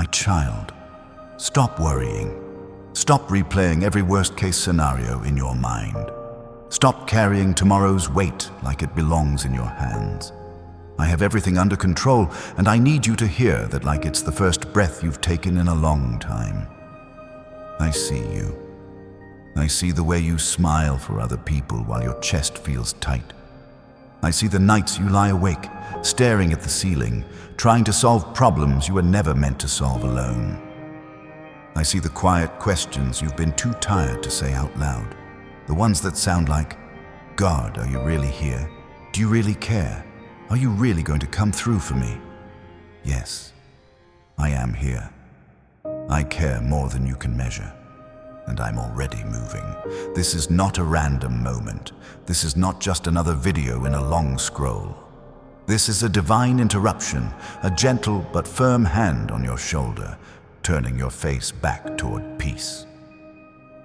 child, stop worrying. Stop replaying every worst-case scenario in your mind. Stop carrying tomorrow's weight like it belongs in your hands. I have everything under control, and I need you to hear that like it's the first breath you've taken in a long time. I see you. I see the way you smile for other people while your chest feels tight. I see the nights you lie awake, staring at the ceiling, trying to solve problems you were never meant to solve alone. I see the quiet questions you've been too tired to say out loud. The ones that sound like, God, are you really here? Do you really care? Are you really going to come through for me? Yes, I am here. I care more than you can measure. And I'm already moving. This is not a random moment. This is not just another video in a long scroll. This is a divine interruption, a gentle but firm hand on your shoulder, turning your face back toward peace.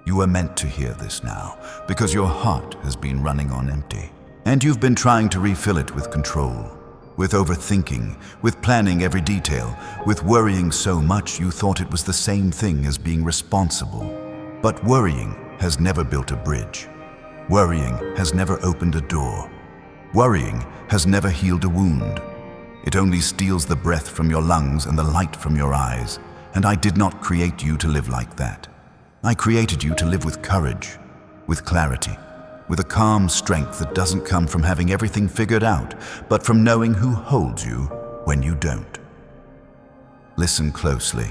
You are meant to hear this now, because your heart has been running on empty. And you've been trying to refill it with control, with overthinking, with planning every detail, with worrying so much you thought it was the same thing as being responsible. But worrying has never built a bridge. Worrying has never opened a door. Worrying has never healed a wound. It only steals the breath from your lungs and the light from your eyes. And I did not create you to live like that. I created you to live with courage, with clarity, with a calm strength that doesn't come from having everything figured out, but from knowing who holds you when you don't. Listen closely,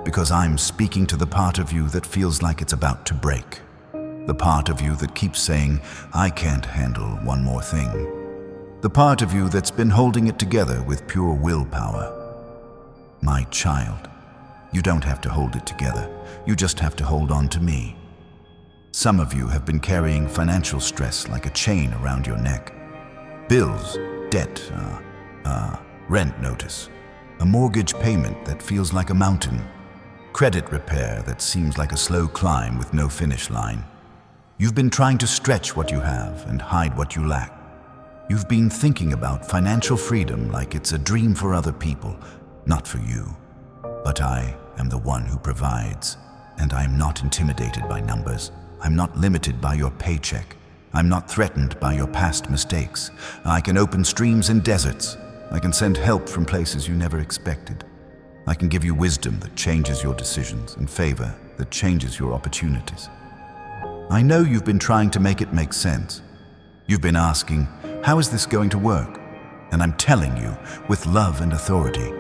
because I'm speaking to the part of you that feels like it's about to break. The part of you that keeps saying, I can't handle one more thing. The part of you that's been holding it together with pure willpower. My child, you don't have to hold it together. You just have to hold on to me. Some of you have been carrying financial stress like a chain around your neck. Bills, debt, rent notice, a mortgage payment that feels like a mountain, credit repair that seems like a slow climb with no finish line. You've been trying to stretch what you have and hide what you lack. You've been thinking about financial freedom like it's a dream for other people, not for you. But I am the one who provides, and I am not intimidated by numbers. I'm not limited by your paycheck. I'm not threatened by your past mistakes. I can open streams in deserts. I can send help from places you never expected. I can give you wisdom that changes your decisions and favor that changes your opportunities. I know you've been trying to make it make sense. You've been asking, how is this going to work? And I'm telling you, with love and authority,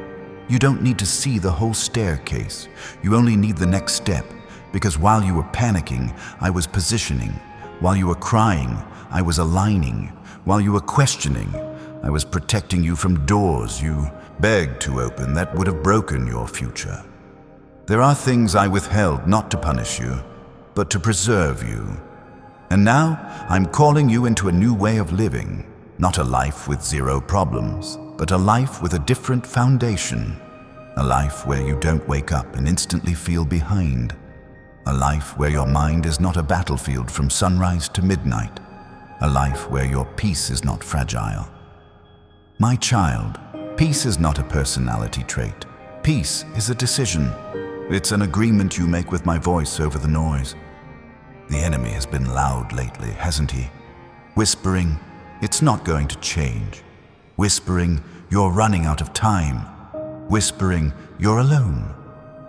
you don't need to see the whole staircase. You only need the next step, because while you were panicking, I was positioning. While you were crying, I was aligning. While you were questioning, I was protecting you from doors you begged to open that would have broken your future. There are things I withheld not to punish you, but to preserve you. And now I'm calling you into a new way of living, not a life with zero problems, but a life with a different foundation. A life where you don't wake up and instantly feel behind. A life where your mind is not a battlefield from sunrise to midnight. A life where your peace is not fragile. My child, peace is not a personality trait. Peace is a decision. It's an agreement you make with my voice over the noise. The enemy has been loud lately, hasn't he? Whispering, it's not going to change. Whispering, you're running out of time. Whispering, you're alone.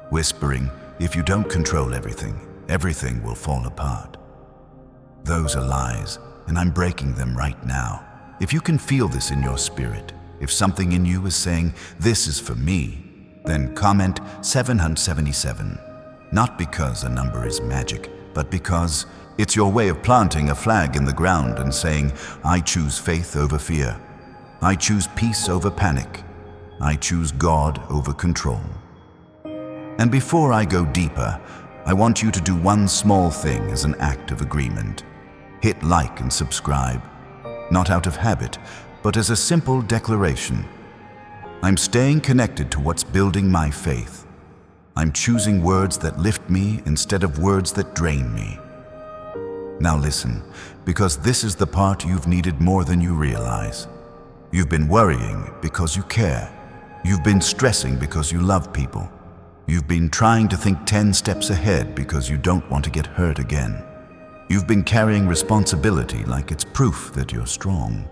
Whispering, if you don't control everything, everything will fall apart. Those are lies, and I'm breaking them right now. If you can feel this in your spirit, if something in you is saying, this is for me, then comment 777. Not because a number is magic, but because it's your way of planting a flag in the ground and saying, I choose faith over fear. I choose peace over panic. I choose God over control. And before I go deeper, I want you to do one small thing as an act of agreement. Hit like and subscribe, not out of habit, but as a simple declaration. I'm staying connected to what's building my faith. I'm choosing words that lift me instead of words that drain me. Now listen, because this is the part you've needed more than you realize. You've been worrying because you care. You've been stressing because you love people. You've been trying to think 10 steps ahead because you don't want to get hurt again. You've been carrying responsibility like it's proof that you're strong.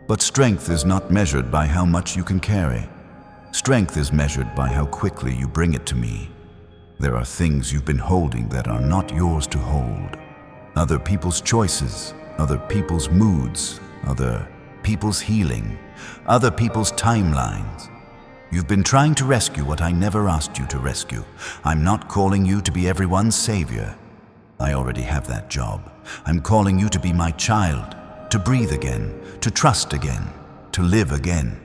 But strength is not measured by how much you can carry. Strength is measured by how quickly you bring it to me. There are things you've been holding that are not yours to hold. Other people's choices, other people's moods, other people's healing, other people's timelines. You've been trying to rescue what I never asked you to rescue. I'm not calling you to be everyone's savior. I already have that job. I'm calling you to be my child, to breathe again, to trust again, to live again.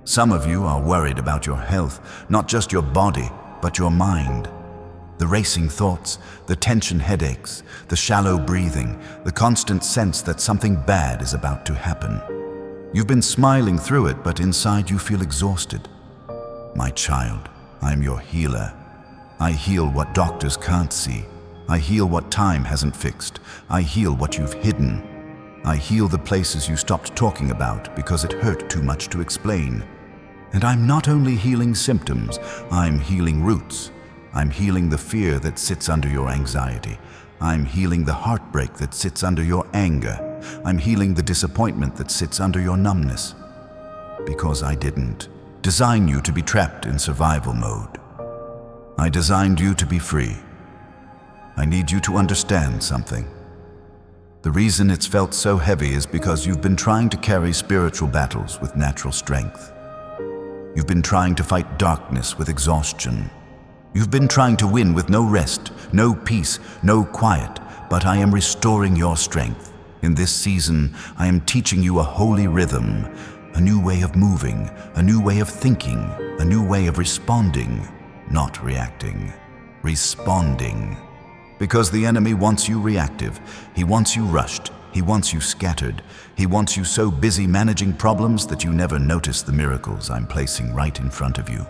Some of you are worried about your health, not just your body, but your mind. The racing thoughts, the tension headaches, the shallow breathing, the constant sense that something bad is about to happen. You've been smiling through it, but inside you feel exhausted. My child, I'm your healer. I heal what doctors can't see. I heal what time hasn't fixed. I heal what you've hidden. I heal the places you stopped talking about because it hurt too much to explain. And I'm not only healing symptoms, I'm healing roots. I'm healing the fear that sits under your anxiety. I'm healing the heartbreak that sits under your anger. I'm healing the disappointment that sits under your numbness. Because I didn't design you to be trapped in survival mode. I designed you to be free. I need you to understand something. The reason it's felt so heavy is because you've been trying to carry spiritual battles with natural strength. You've been trying to fight darkness with exhaustion. You've been trying to win with no rest, no peace, no quiet, but I am restoring your strength. In this season, I am teaching you a holy rhythm, a new way of moving, a new way of thinking, a new way of responding, not reacting, responding. Because the enemy wants you reactive, he wants you rushed, he wants you scattered, he wants you so busy managing problems that you never notice the miracles I'm placing right in front of you.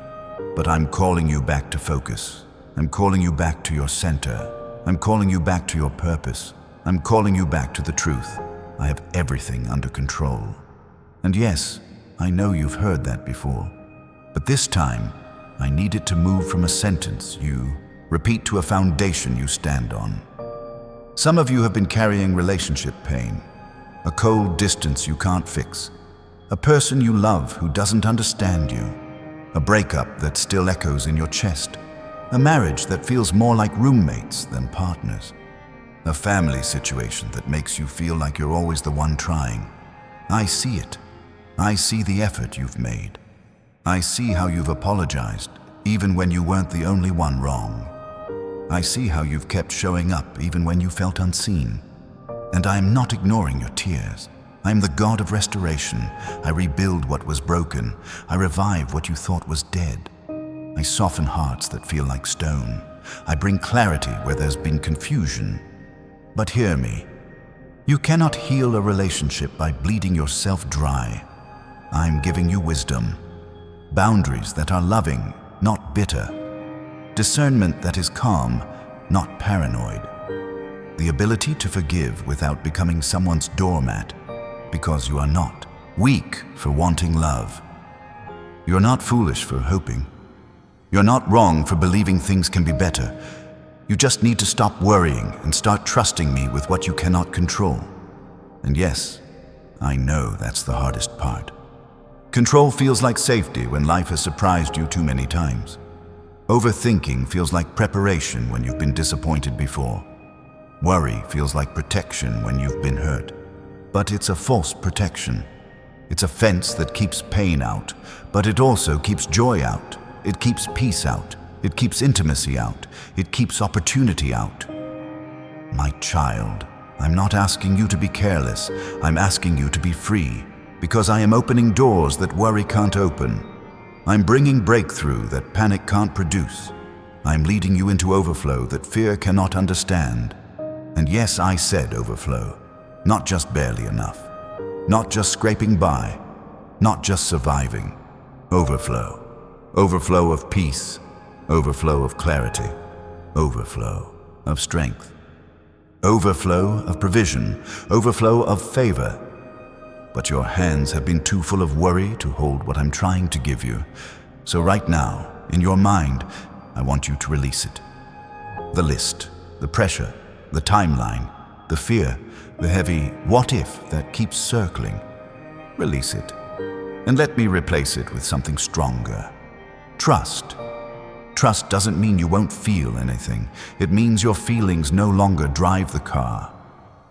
But I'm calling you back to focus. I'm calling you back to your center. I'm calling you back to your purpose. I'm calling you back to the truth. I have everything under control. And yes, I know you've heard that before. But this time, I need it to move from a sentence you repeat to a foundation you stand on. Some of you have been carrying relationship pain, a cold distance you can't fix, a person you love who doesn't understand you, a breakup that still echoes in your chest, a marriage that feels more like roommates than partners, a family situation that makes you feel like you're always the one trying. I see it. I see the effort you've made. I see how you've apologized, even when you weren't the only one wrong. I see how you've kept showing up even when you felt unseen. And I am not ignoring your tears. I am the God of restoration. I rebuild what was broken. I revive what you thought was dead. I soften hearts that feel like stone. I bring clarity where there's been confusion. But hear me. You cannot heal a relationship by bleeding yourself dry. I'm giving you wisdom. Boundaries that are loving, not bitter. Discernment that is calm, not paranoid. The ability to forgive without becoming someone's doormat, because you are not weak for wanting love. You're not foolish for hoping. You're not wrong for believing things can be better. You just need to stop worrying and start trusting me with what you cannot control. And yes, I know that's the hardest part. Control feels like safety when life has surprised you too many times. Overthinking feels like preparation when you've been disappointed before. Worry feels like protection when you've been hurt. But it's a false protection. It's a fence that keeps pain out, but it also keeps joy out. It keeps peace out. It keeps intimacy out. It keeps opportunity out. My child, I'm not asking you to be careless. I'm asking you to be free, because I am opening doors that worry can't open. I'm bringing breakthrough that panic can't produce. I'm leading you into overflow that fear cannot understand. And yes, I said overflow, not just barely enough, not just scraping by, not just surviving. Overflow. Overflow of peace, overflow of clarity, overflow of strength, overflow of provision, overflow of favor. But your hands have been too full of worry to hold what I'm trying to give you. So right now, in your mind, I want you to release it. The list, the pressure, the timeline, the fear, the heavy what if that keeps circling. Release it, and let me replace it with something stronger. Trust. Trust doesn't mean you won't feel anything. It means your feelings no longer drive the car.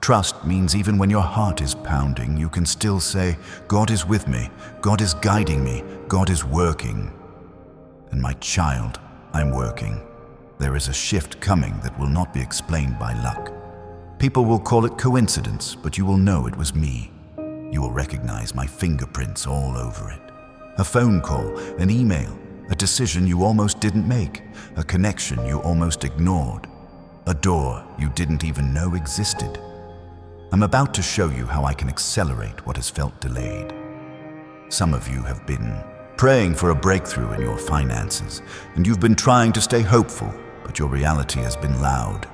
Trust means even when your heart is pounding, you can still say, God is with me, God is guiding me, God is working. And my child, I'm working. There is a shift coming that will not be explained by luck. People will call it coincidence, but you will know it was me. You will recognize my fingerprints all over it. A phone call, an email, a decision you almost didn't make, a connection you almost ignored, a door you didn't even know existed. I'm about to show you how I can accelerate what has felt delayed. Some of you have been praying for a breakthrough in your finances, and you've been trying to stay hopeful, but your reality has been loud.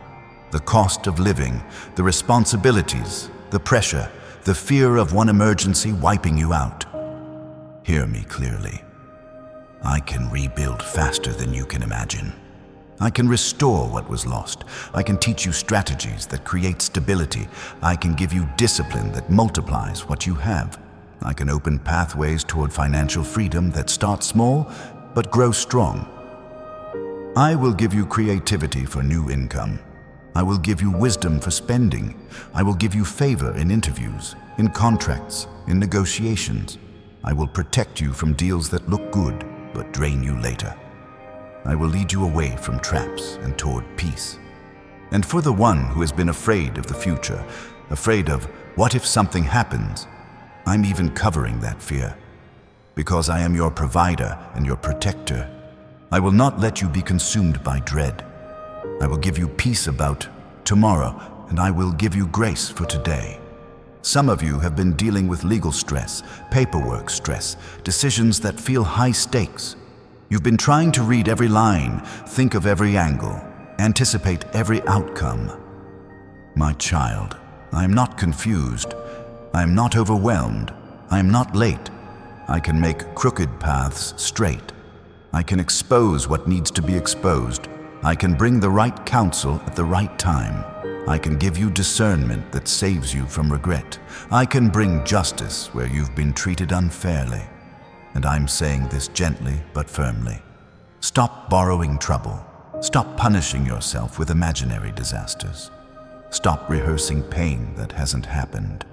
The cost of living, the responsibilities, the pressure, the fear of one emergency wiping you out. Hear me clearly. I can rebuild faster than you can imagine. I can restore what was lost. I can teach you strategies that create stability. I can give you discipline that multiplies what you have. I can open pathways toward financial freedom that start small but grow strong. I will give you creativity for new income. I will give you wisdom for spending. I will give you favor in interviews, in contracts, in negotiations. I will protect you from deals that look good but drain you later. I will lead you away from traps and toward peace. And for the one who has been afraid of the future, afraid of what if something happens, I'm even covering that fear. Because I am your provider and your protector, I will not let you be consumed by dread. I will give you peace about tomorrow, and I will give you grace for today. Some of you have been dealing with legal stress, paperwork stress, decisions that feel high stakes. You've been trying to read every line, think of every angle, anticipate every outcome. My child, I am not confused. I am not overwhelmed. I am not late. I can make crooked paths straight. I can expose what needs to be exposed. I can bring the right counsel at the right time. I can give you discernment that saves you from regret. I can bring justice where you've been treated unfairly. And I'm saying this gently but firmly. Stop borrowing trouble. Stop punishing yourself with imaginary disasters. Stop rehearsing pain that hasn't happened.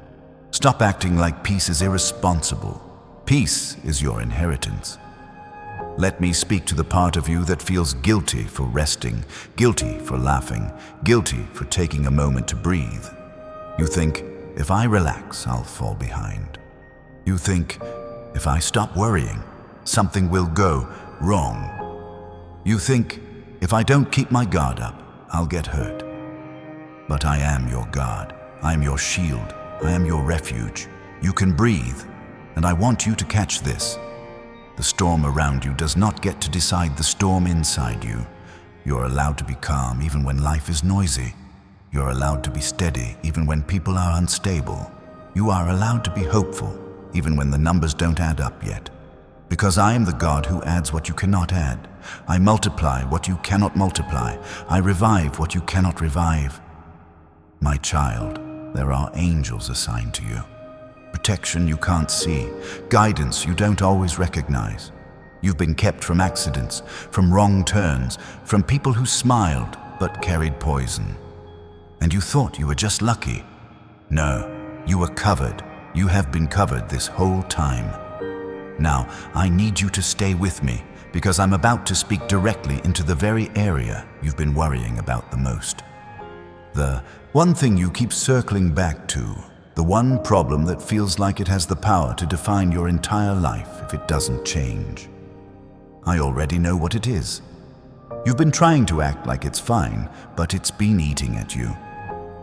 Stop acting like peace is irresponsible. Peace is your inheritance. Let me speak to the part of you that feels guilty for resting, guilty for laughing, guilty for taking a moment to breathe. You think, if I relax, I'll fall behind. You think, if I stop worrying, something will go wrong. You think, if I don't keep my guard up, I'll get hurt. But I am your guard. I am your shield. I am your refuge. You can breathe, and I want you to catch this. The storm around you does not get to decide the storm inside you. You're allowed to be calm even when life is noisy. You're allowed to be steady even when people are unstable. You are allowed to be hopeful even when the numbers don't add up yet. Because I am the God who adds what you cannot add. I multiply what you cannot multiply. I revive what you cannot revive. My child, there are angels assigned to you. Protection you can't see, guidance you don't always recognize. You've been kept from accidents, from wrong turns, from people who smiled but carried poison. And you thought you were just lucky. No, you were covered. You have been covered this whole time. Now, I need you to stay with me because I'm about to speak directly into the very area you've been worrying about the most. The one thing you keep circling back to, the one problem that feels like it has the power to define your entire life if it doesn't change. I already know what it is. You've been trying to act like it's fine, but it's been eating at you.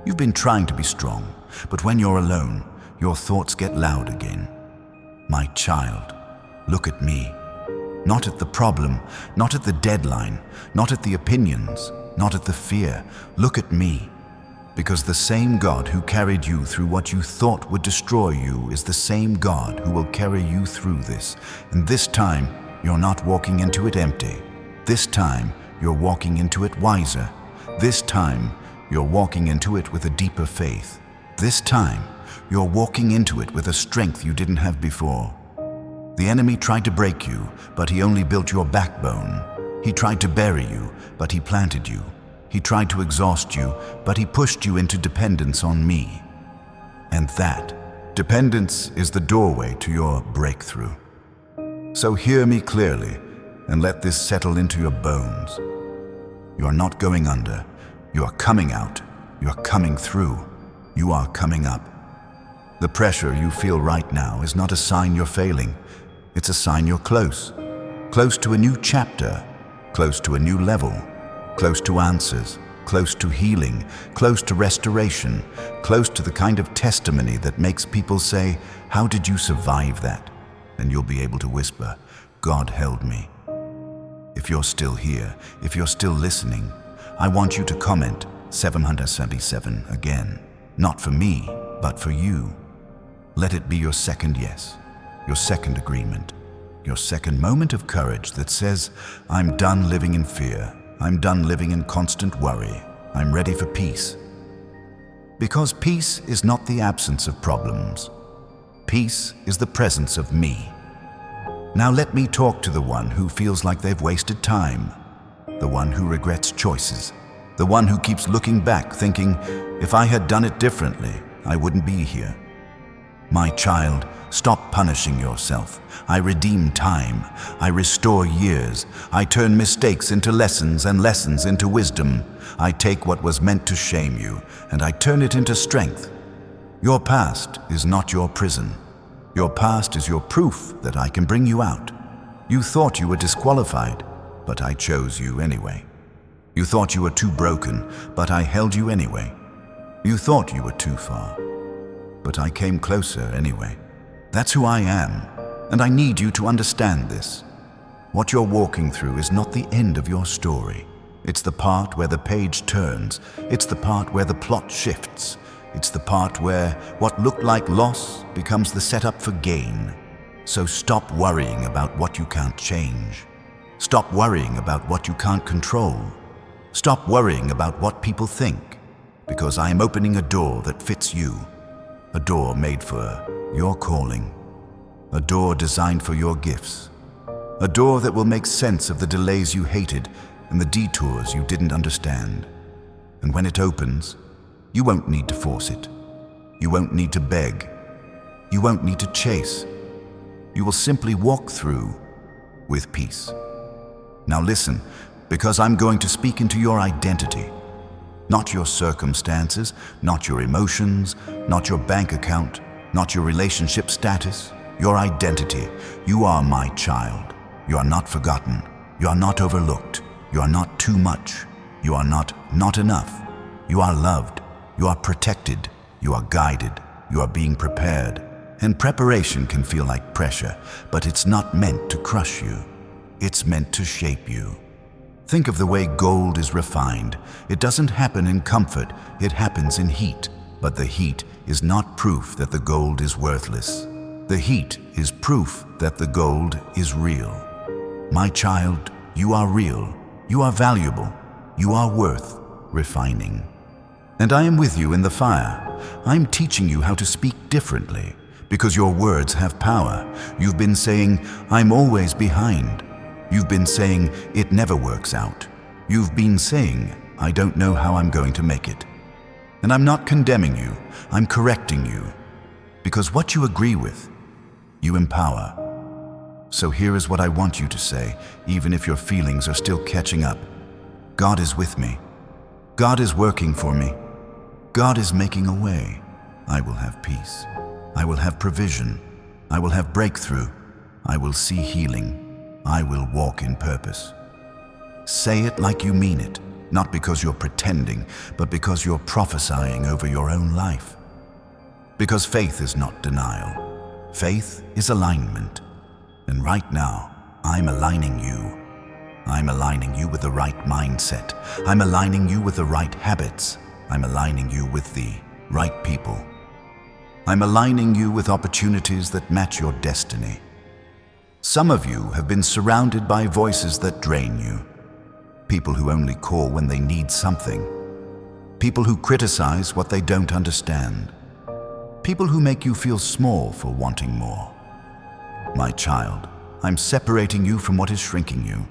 You've been trying to be strong, but when you're alone, your thoughts get loud again. My child, look at me. Not at the problem, not at the deadline, not at the opinions, not at the fear. Look at me. Because the same God who carried you through what you thought would destroy you is the same God who will carry you through this. And this time, you're not walking into it empty. This time, you're walking into it wiser. This time, you're walking into it with a deeper faith. This time, you're walking into it with a strength you didn't have before. The enemy tried to break you, but he only built your backbone. He tried to bury you, but he planted you. He tried to exhaust you, but he pushed you into dependence on me. And that dependence is the doorway to your breakthrough. So hear me clearly and let this settle into your bones. You are not going under. You are coming out. You are coming through. You are coming up. The pressure you feel right now is not a sign you're failing. It's a sign you're close. Close to a new chapter. Close to a new level. Close to answers. Close to healing. Close to restoration. Close to the kind of testimony that makes people say, "How did you survive that?" And you'll be able to whisper, "God held me." If you're still here, if you're still listening, I want you to comment 777 again. Not for me, but for you. Let it be your second yes, your second agreement, your second moment of courage that says, "I'm done living in fear. I'm done living in constant worry. I'm ready for peace." Because peace is not the absence of problems. Peace is the presence of me. Now let me talk to the one who feels like they've wasted time, the one who regrets choices, the one who keeps looking back thinking, "If I had done it differently, I wouldn't be here." My child, stop punishing yourself. I redeem time. I restore years. I turn mistakes into lessons and lessons into wisdom. I take what was meant to shame you and I turn it into strength. Your past is not your prison. Your past is your proof that I can bring you out. You thought you were disqualified, but I chose you anyway. You thought you were too broken, but I held you anyway. You thought you were too far, but I came closer anyway. That's who I am, and I need you to understand this. What you're walking through is not the end of your story. It's the part where the page turns. It's the part where the plot shifts. It's the part where what looked like loss becomes the setup for gain. So stop worrying about what you can't change. Stop worrying about what you can't control. Stop worrying about what people think, because I am opening a door that fits you. A door made for your calling. A door designed for your gifts. A door that will make sense of the delays you hated and the detours you didn't understand. And when it opens, you won't need to force it. You won't need to beg. You won't need to chase. You will simply walk through with peace. Now listen, because I'm going to speak into your identity. Not your circumstances, not your emotions, not your bank account, not your relationship status, your identity. You are my child. You are not forgotten. You are not overlooked. You are not too much. You are not enough. You are loved. You are protected. You are guided. You are being prepared. And preparation can feel like pressure, but it's not meant to crush you. It's meant to shape you. Think of the way gold is refined. It doesn't happen in comfort, it happens in heat. But the heat is not proof that the gold is worthless. The heat is proof that the gold is real. My child, you are real. You are valuable. You are worth refining. And I am with you in the fire. I'm teaching you how to speak differently, because your words have power. You've been saying, "I'm always behind." You've been saying, "It never works out." You've been saying, "I don't know how I'm going to make it." And I'm not condemning you, I'm correcting you. Because what you agree with, you empower. So here is what I want you to say, even if your feelings are still catching up. God is with me. God is working for me. God is making a way. I will have peace. I will have provision. I will have breakthrough. I will see healing. I will walk in purpose. Say it like you mean it, not because you're pretending, but because you're prophesying over your own life. Because faith is not denial. Faith is alignment. And right now, I'm aligning you. I'm aligning you with the right mindset. I'm aligning you with the right habits. I'm aligning you with the right people. I'm aligning you with opportunities that match your destiny. Some of you have been surrounded by voices that drain you. people who only call when they need something, people who criticize what they don't understand, people who make you feel small for wanting more. My child, I'm separating you from what is shrinking you,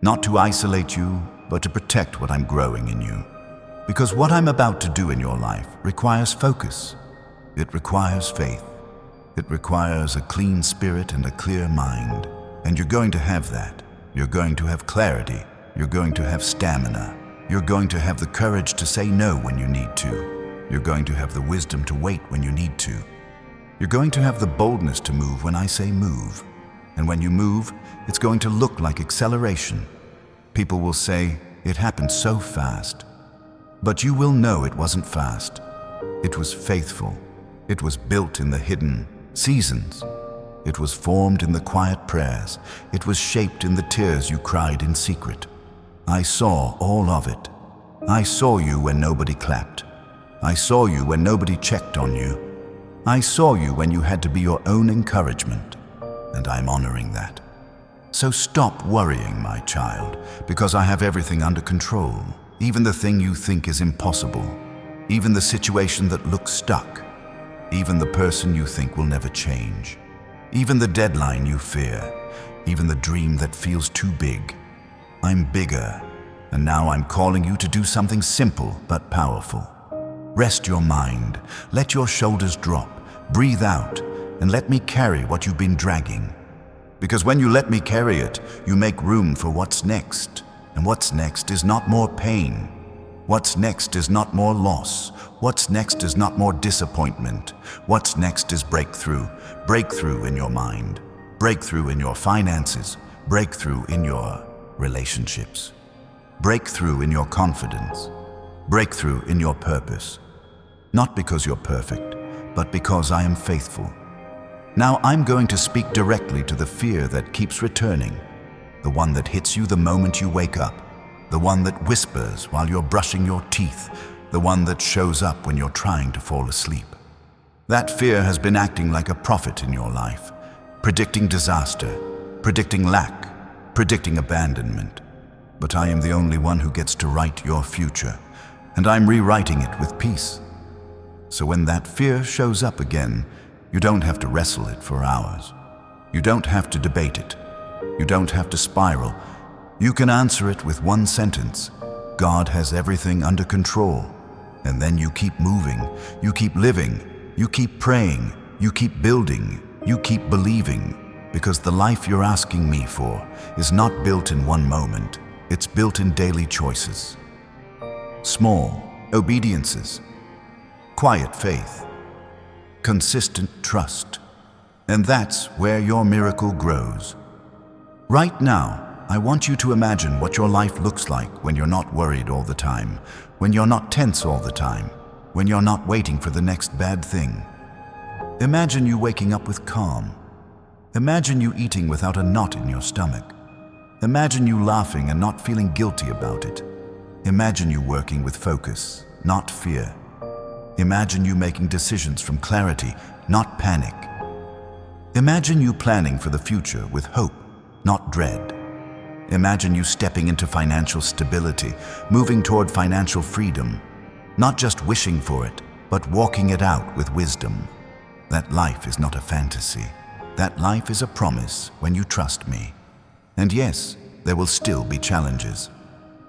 not to isolate you, but to protect what I'm growing in you. Because what I'm about to do in your life requires focus. It requires faith. It requires a clean spirit and a clear mind. And you're going to have that. You're going to have clarity. You're going to have stamina. You're going to have the courage to say no when you need to. You're going to have the wisdom to wait when you need to. You're going to have the boldness to move when I say move. And when you move, it's going to look like acceleration. People will say, "It happened so fast." But you will know it wasn't fast. It was faithful. It was built in the hidden seasons. It was formed in the quiet prayers. It was shaped in the tears you cried in secret. I saw all of it. I saw you when nobody clapped. I saw you when nobody checked on you. I saw you when you had to be your own encouragement. And I'm honoring that. So stop worrying, my child, because I have everything under control. Even the thing you think is impossible, even the situation that looks stuck, even the person you think will never change, even the deadline you fear, even the dream that feels too big. I'm bigger, and now I'm calling you to do something simple but powerful. Rest your mind, let your shoulders drop, breathe out, and let me carry what you've been dragging. Because when you let me carry it, you make room for what's next. And what's next is not more pain. What's next is not more loss. What's next is not more disappointment. What's next is breakthrough. Breakthrough in your mind. Breakthrough in your finances. Breakthrough in your relationships. Breakthrough in your confidence. Breakthrough in your purpose. Not because you're perfect, but because I am faithful. Now I'm going to speak directly to the fear that keeps returning. The one that hits you the moment you wake up, the one that whispers while you're brushing your teeth, the one that shows up when you're trying to fall asleep. That fear has been acting like a prophet in your life, predicting disaster, predicting lack, predicting abandonment. But I am the only one who gets to write your future, and I'm rewriting it with peace. So when that fear shows up again, you don't have to wrestle it for hours. You don't have to debate it. You don't have to spiral. You can answer it with one sentence. God has everything under control. And then you keep moving, you keep living, you keep praying, you keep building, you keep believing. Because the life you're asking me for is not built in one moment. It's built in daily choices. Small obediences, quiet faith, consistent trust. And that's where your miracle grows. Right now, I want you to imagine what your life looks like when you're not worried all the time, when you're not tense all the time, when you're not waiting for the next bad thing. Imagine you waking up with calm. Imagine you eating without a knot in your stomach. Imagine you laughing and not feeling guilty about it. Imagine you working with focus, not fear. Imagine you making decisions from clarity, not panic. Imagine you planning for the future with hope, not dread. Imagine you stepping into financial stability, moving toward financial freedom, not just wishing for it, but walking it out with wisdom. That life is not a fantasy. That life is a promise when you trust me. And yes, there will still be challenges,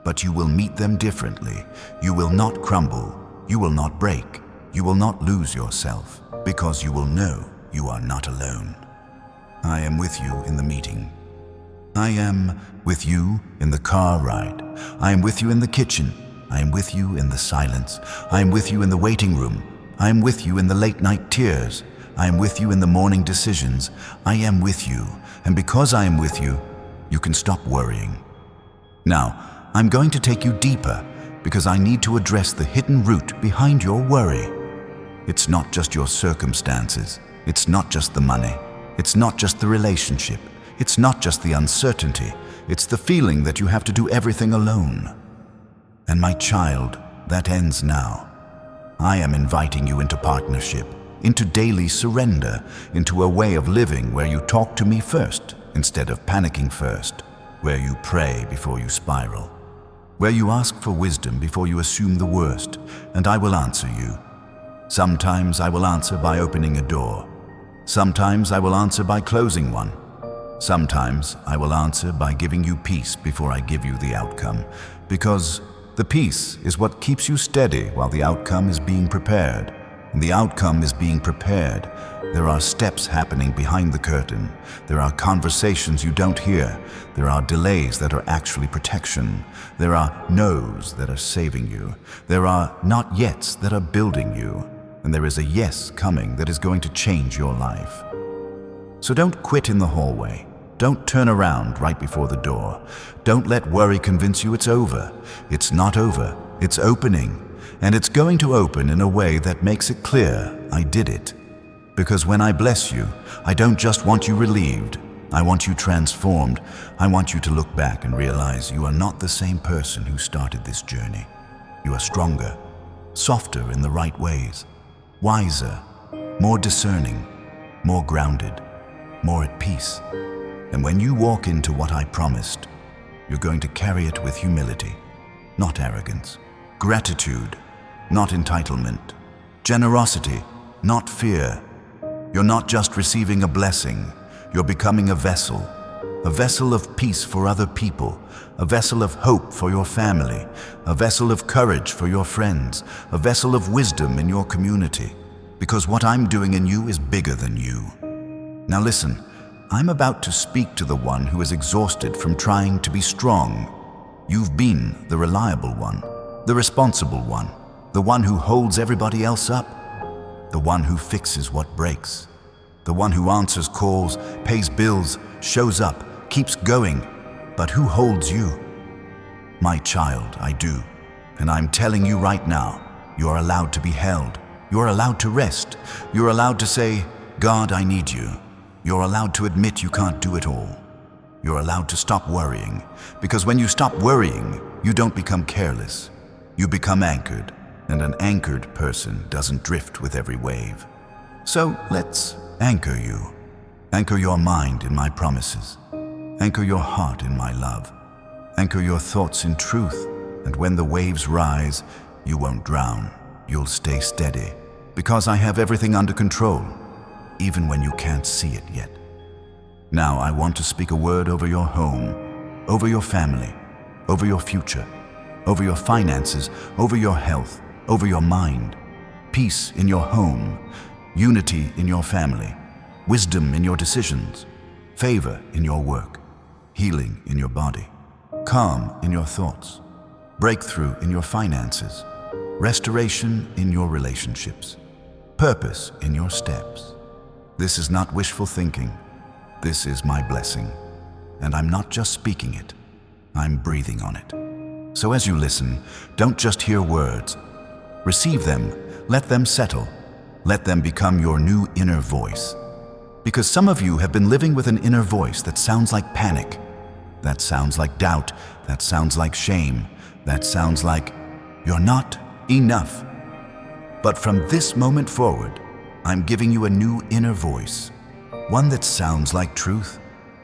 but you will meet them differently. You will not crumble. You will not break. You will not lose yourself, because you will know you are not alone. I am with you in the meeting. I am with you in the car ride. I am with you in the kitchen. I am with you in the silence. I am with you in the waiting room. I am with you in the late night tears. I am with you in the morning decisions. I am with you, and because I am with you, you can stop worrying. Now, I'm going to take you deeper because I need to address the hidden root behind your worry. It's not just your circumstances. It's not just the money. It's not just the relationship. It's not just the uncertainty. It's the feeling that you have to do everything alone. And my child, that ends now. I am inviting you into partnership, into daily surrender, into a way of living where you talk to me first instead of panicking first, where you pray before you spiral, where you ask for wisdom before you assume the worst, and I will answer you. Sometimes I will answer by opening a door. Sometimes I will answer by closing one. Sometimes I will answer by giving you peace before I give you the outcome, because the peace is what keeps you steady while the outcome is being prepared. And the outcome is being prepared. There are steps happening behind the curtain. There are conversations you don't hear. There are delays that are actually protection. There are no's that are saving you. There are not yets that are building you. And there is a yes coming that is going to change your life. So don't quit in the hallway. Don't turn around right before the door. Don't let worry convince you it's over. It's not over. It's opening. And it's going to open in a way that makes it clear I did it. Because when I bless you, I don't just want you relieved. I want you transformed. I want you to look back and realize you are not the same person who started this journey. You are stronger, softer in the right ways, wiser, more discerning, more grounded, more at peace. And when you walk into what I promised, you're going to carry it with humility, not arrogance, gratitude, not entitlement, generosity, not fear. You're not just receiving a blessing, you're becoming a vessel of peace for other people, a vessel of hope for your family, a vessel of courage for your friends, a vessel of wisdom in your community, because what I'm doing in you is bigger than you. Now listen, I'm about to speak to the one who is exhausted from trying to be strong. You've been the reliable one, the responsible one, the one who holds everybody else up, the one who fixes what breaks, the one who answers calls, pays bills, shows up, keeps going. But who holds you? My child, I do. And I'm telling you right now, you're allowed to be held. You're allowed to rest. You're allowed to say, God, I need you. You're allowed to admit you can't do it all. You're allowed to stop worrying, because when you stop worrying, you don't become careless. You become anchored, and an anchored person doesn't drift with every wave. So let's anchor you. Anchor your mind in my promises. Anchor your heart in my love. Anchor your thoughts in truth, and when the waves rise, you won't drown. You'll stay steady, because I have everything under control, even when you can't see it yet. Now I want to speak a word over your home, over your family, over your future, over your finances, over your health, over your mind. Peace in your home, unity in your family, wisdom in your decisions, favor in your work, healing in your body, calm in your thoughts, breakthrough in your finances, restoration in your relationships, purpose in your steps. This is not wishful thinking. This is my blessing. And I'm not just speaking it, I'm breathing on it. So as you listen, don't just hear words. Receive them, let them settle, let them become your new inner voice. Because some of you have been living with an inner voice that sounds like panic, that sounds like doubt, that sounds like shame, that sounds like you're not enough. But from this moment forward, I'm giving you a new inner voice, one that sounds like truth,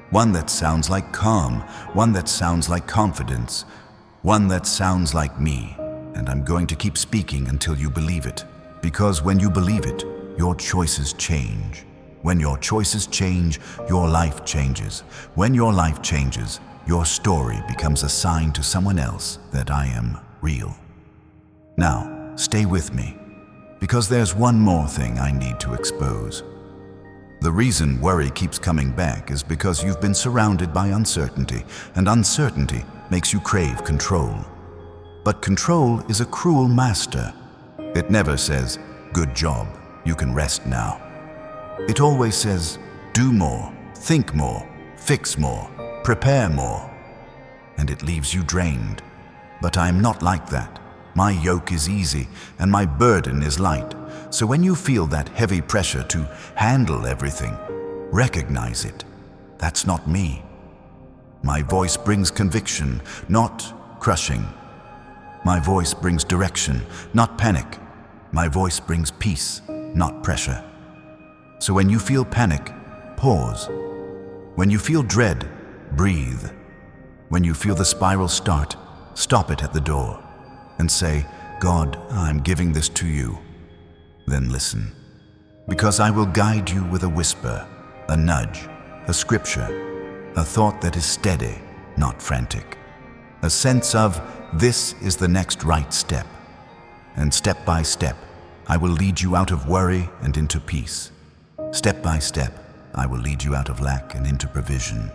one that sounds like calm, one that sounds like confidence, one that sounds like me. And I'm going to keep speaking until you believe it, because when you believe it, your choices change. When your choices change, your life changes. When your life changes, your story becomes a sign to someone else that I am real. Now, stay with me, because there's one more thing I need to expose. The reason worry keeps coming back is because you've been surrounded by uncertainty, and uncertainty makes you crave control. But control is a cruel master. It never says, "Good job, you can rest now." It always says, "Do more, think more, fix more, prepare more." And it leaves you drained. But I'm not like that. My yoke is easy and my burden is light. So when you feel that heavy pressure to handle everything, recognize it. That's not me. My voice brings conviction, not crushing. My voice brings direction, not panic. My voice brings peace, not pressure. So when you feel panic, pause. When you feel dread, breathe. When you feel the spiral start, stop it at the door and say, God, I'm giving this to you. Then listen, because I will guide you with a whisper, a nudge, a scripture, a thought that is steady, not frantic, a sense of this is the next right step. And step by step, I will lead you out of worry and into peace. Step by step, I will lead you out of lack and into provision.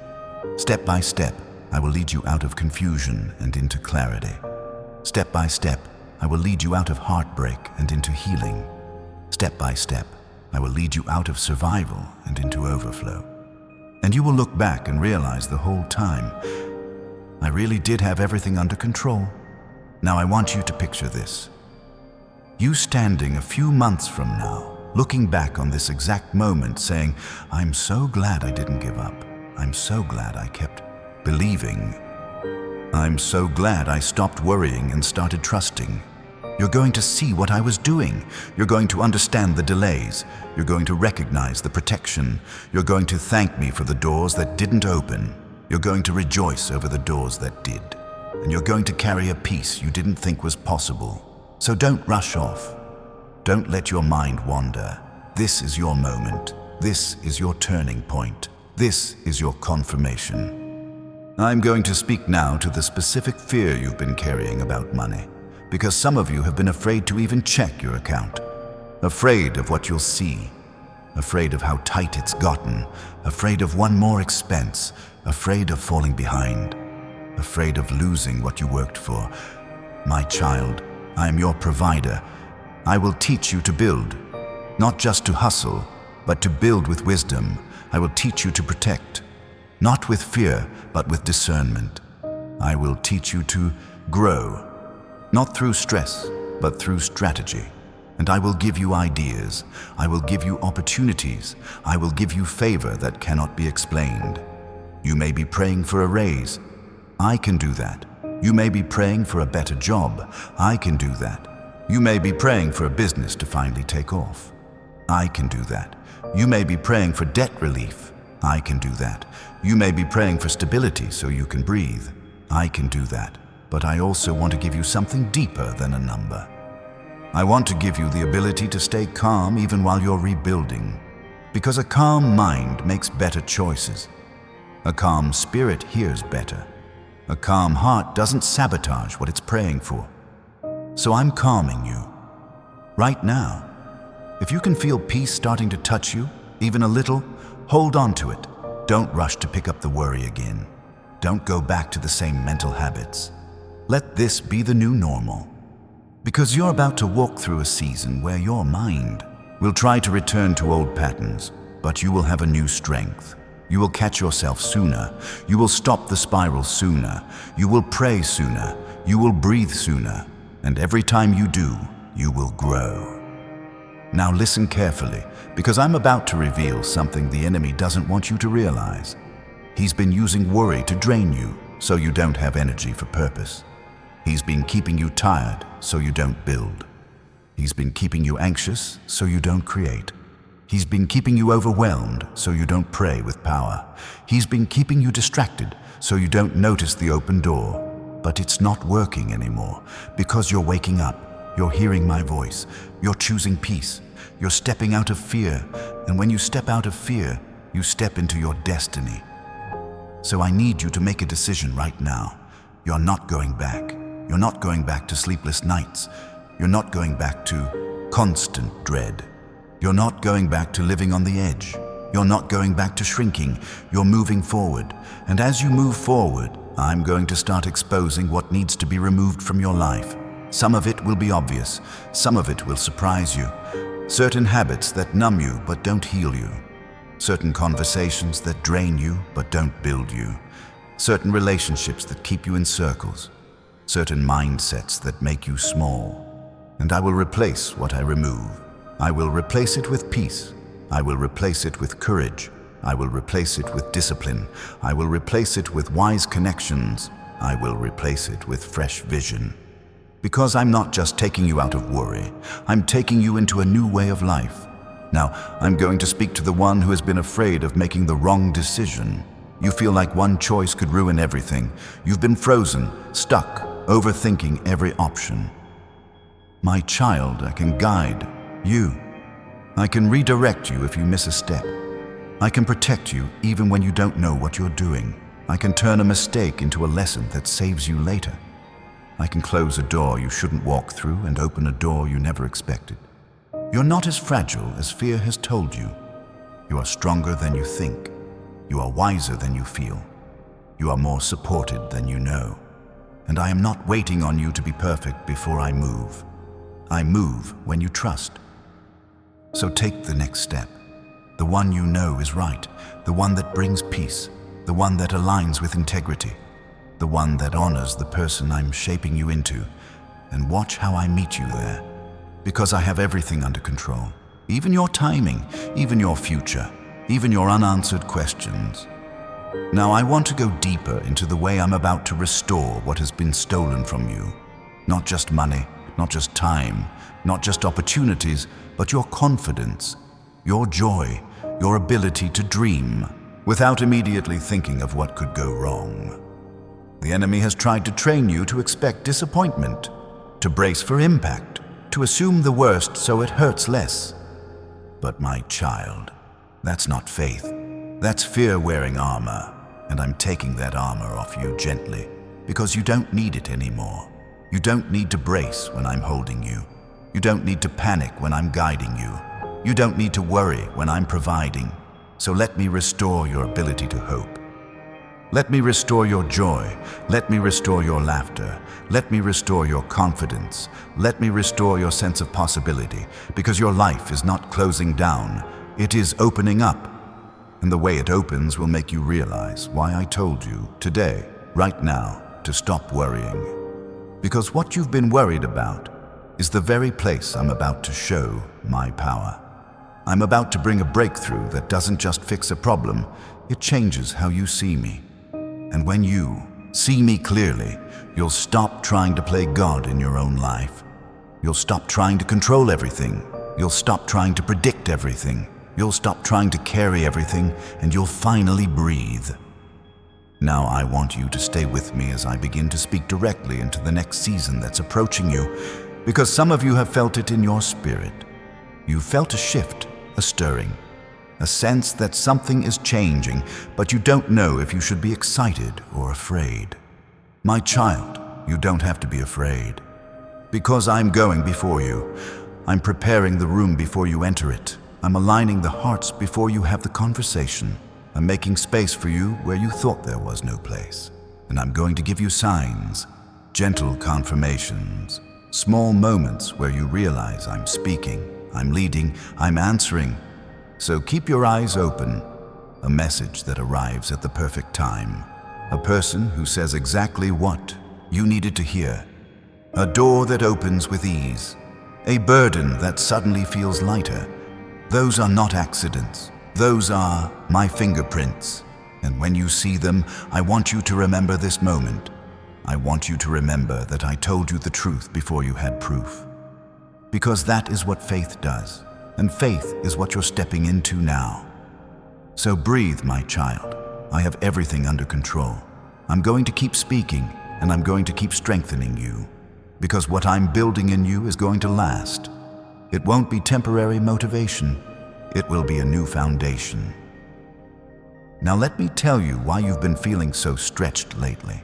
Step by step, I will lead you out of confusion and into clarity. Step by step, I will lead you out of heartbreak and into healing. Step by step, I will lead you out of survival and into overflow. And you will look back and realize the whole time, I really did have everything under control. Now I want you to picture this. You standing a few months from now, looking back on this exact moment saying, I'm so glad I didn't give up. I'm so glad I kept believing. I'm so glad I stopped worrying and started trusting. You're going to see what I was doing. You're going to understand the delays. You're going to recognize the protection. You're going to thank me for the doors that didn't open. You're going to rejoice over the doors that did. And you're going to carry a peace you didn't think was possible. So don't rush off. Don't let your mind wander. This is your moment. This is your turning point. This is your confirmation. I'm going to speak now to the specific fear you've been carrying about money, because some of you have been afraid to even check your account. Afraid of what you'll see. Afraid of how tight it's gotten. Afraid of one more expense. Afraid of falling behind. Afraid of losing what you worked for. My child, I am your provider. I will teach you to build, not just to hustle, but to build with wisdom. I will teach you to protect, not with fear, but with discernment. I will teach you to grow, not through stress, but through strategy. And I will give you ideas. I will give you opportunities. I will give you favor that cannot be explained. You may be praying for a raise. I can do that. You may be praying for a better job. I can do that. You may be praying for a business to finally take off. I can do that. You may be praying for debt relief. I can do that. You may be praying for stability so you can breathe. I can do that. But I also want to give you something deeper than a number. I want to give you the ability to stay calm even while you're rebuilding. Because a calm mind makes better choices. A calm spirit hears better. A calm heart doesn't sabotage what it's praying for. So I'm calming you. Right now. If you can feel peace starting to touch you, even a little, hold on to it. Don't rush to pick up the worry again. Don't go back to the same mental habits. Let this be the new normal. Because you're about to walk through a season where your mind will try to return to old patterns, but you will have a new strength. You will catch yourself sooner. You will stop the spiral sooner. You will pray sooner. You will breathe sooner. And every time you do, you will grow. Now listen carefully, because I'm about to reveal something the enemy doesn't want you to realize. He's been using worry to drain you, so you don't have energy for purpose. He's been keeping you tired, so you don't build. He's been keeping you anxious, so you don't create. He's been keeping you overwhelmed, so you don't pray with power. He's been keeping you distracted, so you don't notice the open door. But it's not working anymore, because you're waking up, you're hearing my voice, you're choosing peace, you're stepping out of fear, and when you step out of fear, you step into your destiny. So I need you to make a decision right now. You're not going back. You're not going back to sleepless nights. You're not going back to constant dread. You're not going back to living on the edge. You're not going back to shrinking. You're moving forward. And as you move forward, I'm going to start exposing what needs to be removed from your life. Some of it will be obvious. Some of it will surprise you. Certain habits that numb you but don't heal you. Certain conversations that drain you but don't build you. Certain relationships that keep you in circles. Certain mindsets that make you small. And I will replace what I remove. I will replace it with peace. I will replace it with courage. I will replace it with discipline. I will replace it with wise connections. I will replace it with fresh vision. Because I'm not just taking you out of worry. I'm taking you into a new way of life. Now, I'm going to speak to the one who has been afraid of making the wrong decision. You feel like one choice could ruin everything. You've been frozen, stuck, overthinking every option. My child, I can guide you. I can redirect you if you miss a step. I can protect you even when you don't know what you're doing. I can turn a mistake into a lesson that saves you later. I can close a door you shouldn't walk through and open a door you never expected. You're not as fragile as fear has told you. You are stronger than you think. You are wiser than you feel. You are more supported than you know. And I am not waiting on you to be perfect before I move. I move when you trust. So take the next step. The one you know is right. The one that brings peace. The one that aligns with integrity. The one that honors the person I'm shaping you into. And watch how I meet you there. Because I have everything under control. Even your timing, even your future, even your unanswered questions. Now I want to go deeper into the way I'm about to restore what has been stolen from you. Not just money, not just time, not just opportunities, but your confidence, your joy, your ability to dream, without immediately thinking of what could go wrong. The enemy has tried to train you to expect disappointment, to brace for impact, to assume the worst so it hurts less. But my child, that's not faith. That's fear wearing armor, and I'm taking that armor off you gently, because you don't need it anymore. You don't need to brace when I'm holding you. You don't need to panic when I'm guiding you. You don't need to worry when I'm providing. So let me restore your ability to hope. Let me restore your joy. Let me restore your laughter. Let me restore your confidence. Let me restore your sense of possibility, because your life is not closing down. It is opening up. And the way it opens will make you realize why I told you today, right now, to stop worrying. Because what you've been worried about is the very place I'm about to show my power. I'm about to bring a breakthrough that doesn't just fix a problem, it changes how you see me. And when you see me clearly, you'll stop trying to play God in your own life. You'll stop trying to control everything. You'll stop trying to predict everything. You'll stop trying to carry everything, and you'll finally breathe. Now I want you to stay with me as I begin to speak directly into the next season that's approaching you, because some of you have felt it in your spirit. You felt a shift, a stirring, a sense that something is changing, but you don't know if you should be excited or afraid. My child, you don't have to be afraid. Because I'm going before you. I'm preparing the room before you enter it. I'm aligning the hearts before you have the conversation. I'm making space for you where you thought there was no place. And I'm going to give you signs, gentle confirmations, small moments where you realize I'm speaking, I'm leading, I'm answering. So keep your eyes open. A message that arrives at the perfect time. A person who says exactly what you needed to hear. A door that opens with ease. A burden that suddenly feels lighter. Those are not accidents. Those are my fingerprints. And when you see them, I want you to remember this moment. I want you to remember that I told you the truth before you had proof. Because that is what faith does. And faith is what you're stepping into now. So breathe, my child. I have everything under control. I'm going to keep speaking, and I'm going to keep strengthening you. Because what I'm building in you is going to last. It won't be temporary motivation. It will be a new foundation. Now let me tell you why you've been feeling so stretched lately.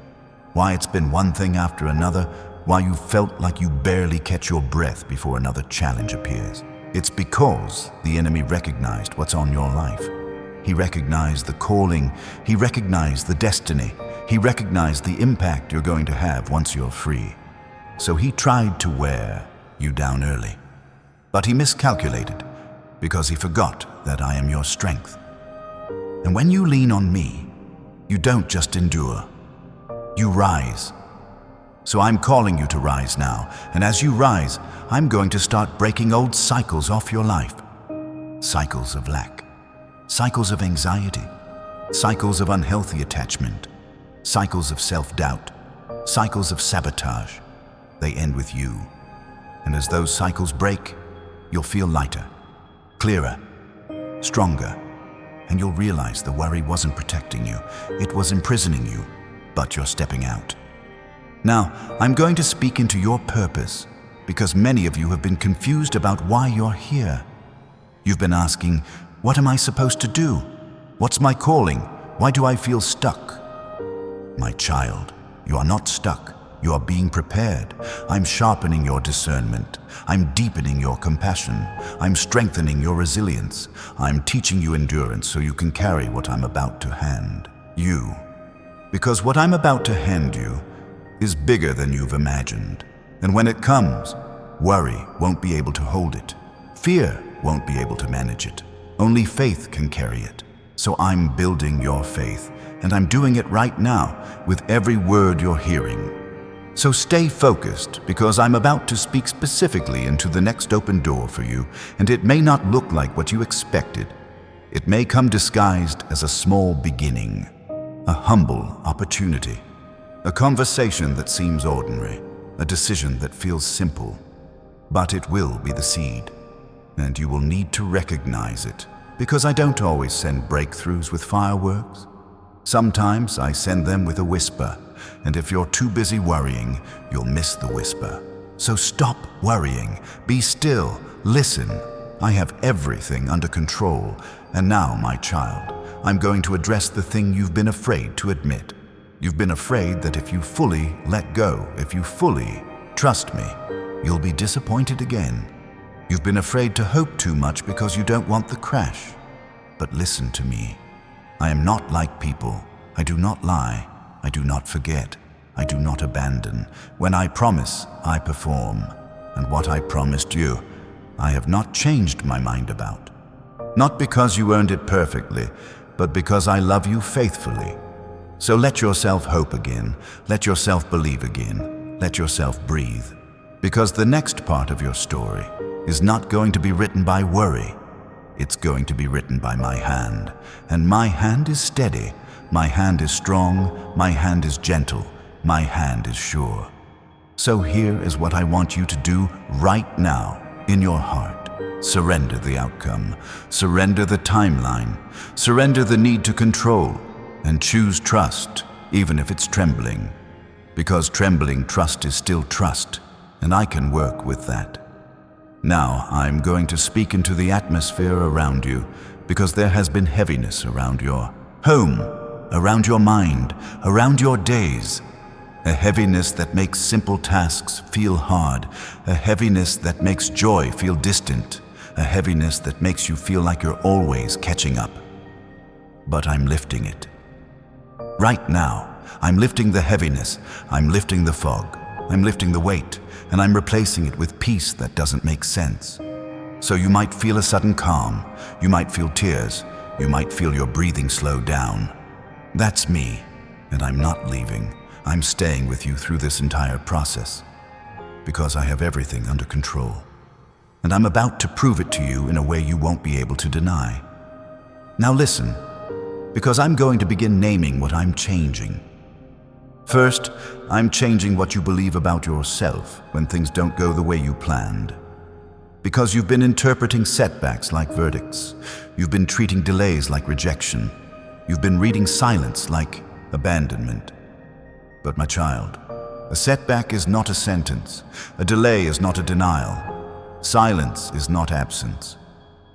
Why it's been one thing after another. Why you felt like you barely catch your breath before another challenge appears. It's because the enemy recognized what's on your life. He recognized the calling. He recognized the destiny. He recognized the impact you're going to have once you're free. So he tried to wear you down early. But he miscalculated because he forgot that I am your strength. And when you lean on me, you don't just endure. You rise. So I'm calling you to rise now, and as you rise, I'm going to start breaking old cycles off your life. Cycles of lack, cycles of anxiety, cycles of unhealthy attachment, cycles of self-doubt, cycles of sabotage. They end with you. And as those cycles break, you'll feel lighter, clearer, stronger, and you'll realize the worry wasn't protecting you, it was imprisoning you, but you're stepping out. Now, I'm going to speak into your purpose, because many of you have been confused about why you're here. You've been asking, what am I supposed to do? What's my calling? Why do I feel stuck? My child, you are not stuck. You are being prepared. I'm sharpening your discernment. I'm deepening your compassion. I'm strengthening your resilience. I'm teaching you endurance so you can carry what I'm about to hand you. Because what I'm about to hand you is bigger than you've imagined. And when it comes, worry won't be able to hold it. Fear won't be able to manage it. Only faith can carry it. So I'm building your faith, and I'm doing it right now with every word you're hearing. So stay focused, because I'm about to speak specifically into the next open door for you, and it may not look like what you expected. It may come disguised as a small beginning, a humble opportunity, a conversation that seems ordinary, a decision that feels simple. But it will be the seed, and you will need to recognize it, because I don't always send breakthroughs with fireworks. Sometimes I send them with a whisper, and if you're too busy worrying, you'll miss the whisper. So stop worrying, be still, listen. I have everything under control, and now, my child, I'm going to address the thing you've been afraid to admit. You've been afraid that if you fully let go, if you fully trust me, you'll be disappointed again. You've been afraid to hope too much because you don't want the crash. But listen to me. I am not like people. I do not lie. I do not forget. I do not abandon. When I promise, I perform. And what I promised you, I have not changed my mind about. Not because you earned it perfectly, but because I love you faithfully. So let yourself hope again. Let yourself believe again. Let yourself breathe. Because the next part of your story is not going to be written by worry. It's going to be written by my hand. And my hand is steady. My hand is strong. My hand is gentle. My hand is sure. So here is what I want you to do right now in your heart. Surrender the outcome. Surrender the timeline. Surrender the need to control. And choose trust, even if it's trembling. Because trembling trust is still trust, and I can work with that. Now I'm going to speak into the atmosphere around you, because there has been heaviness around your home, around your mind, around your days. A heaviness that makes simple tasks feel hard, a heaviness that makes joy feel distant, a heaviness that makes you feel like you're always catching up. But I'm lifting it. Right now, I'm lifting the heaviness, I'm lifting the fog, I'm lifting the weight, and I'm replacing it with peace that doesn't make sense. So you might feel a sudden calm, you might feel tears, you might feel your breathing slow down. That's me, and I'm not leaving. I'm staying with you through this entire process, because I have everything under control. And I'm about to prove it to you in a way you won't be able to deny. Now listen, because I'm going to begin naming what I'm changing. First, I'm changing what you believe about yourself when things don't go the way you planned. Because you've been interpreting setbacks like verdicts. You've been treating delays like rejection. You've been reading silence like abandonment. But my child, a setback is not a sentence. A delay is not a denial. Silence is not absence.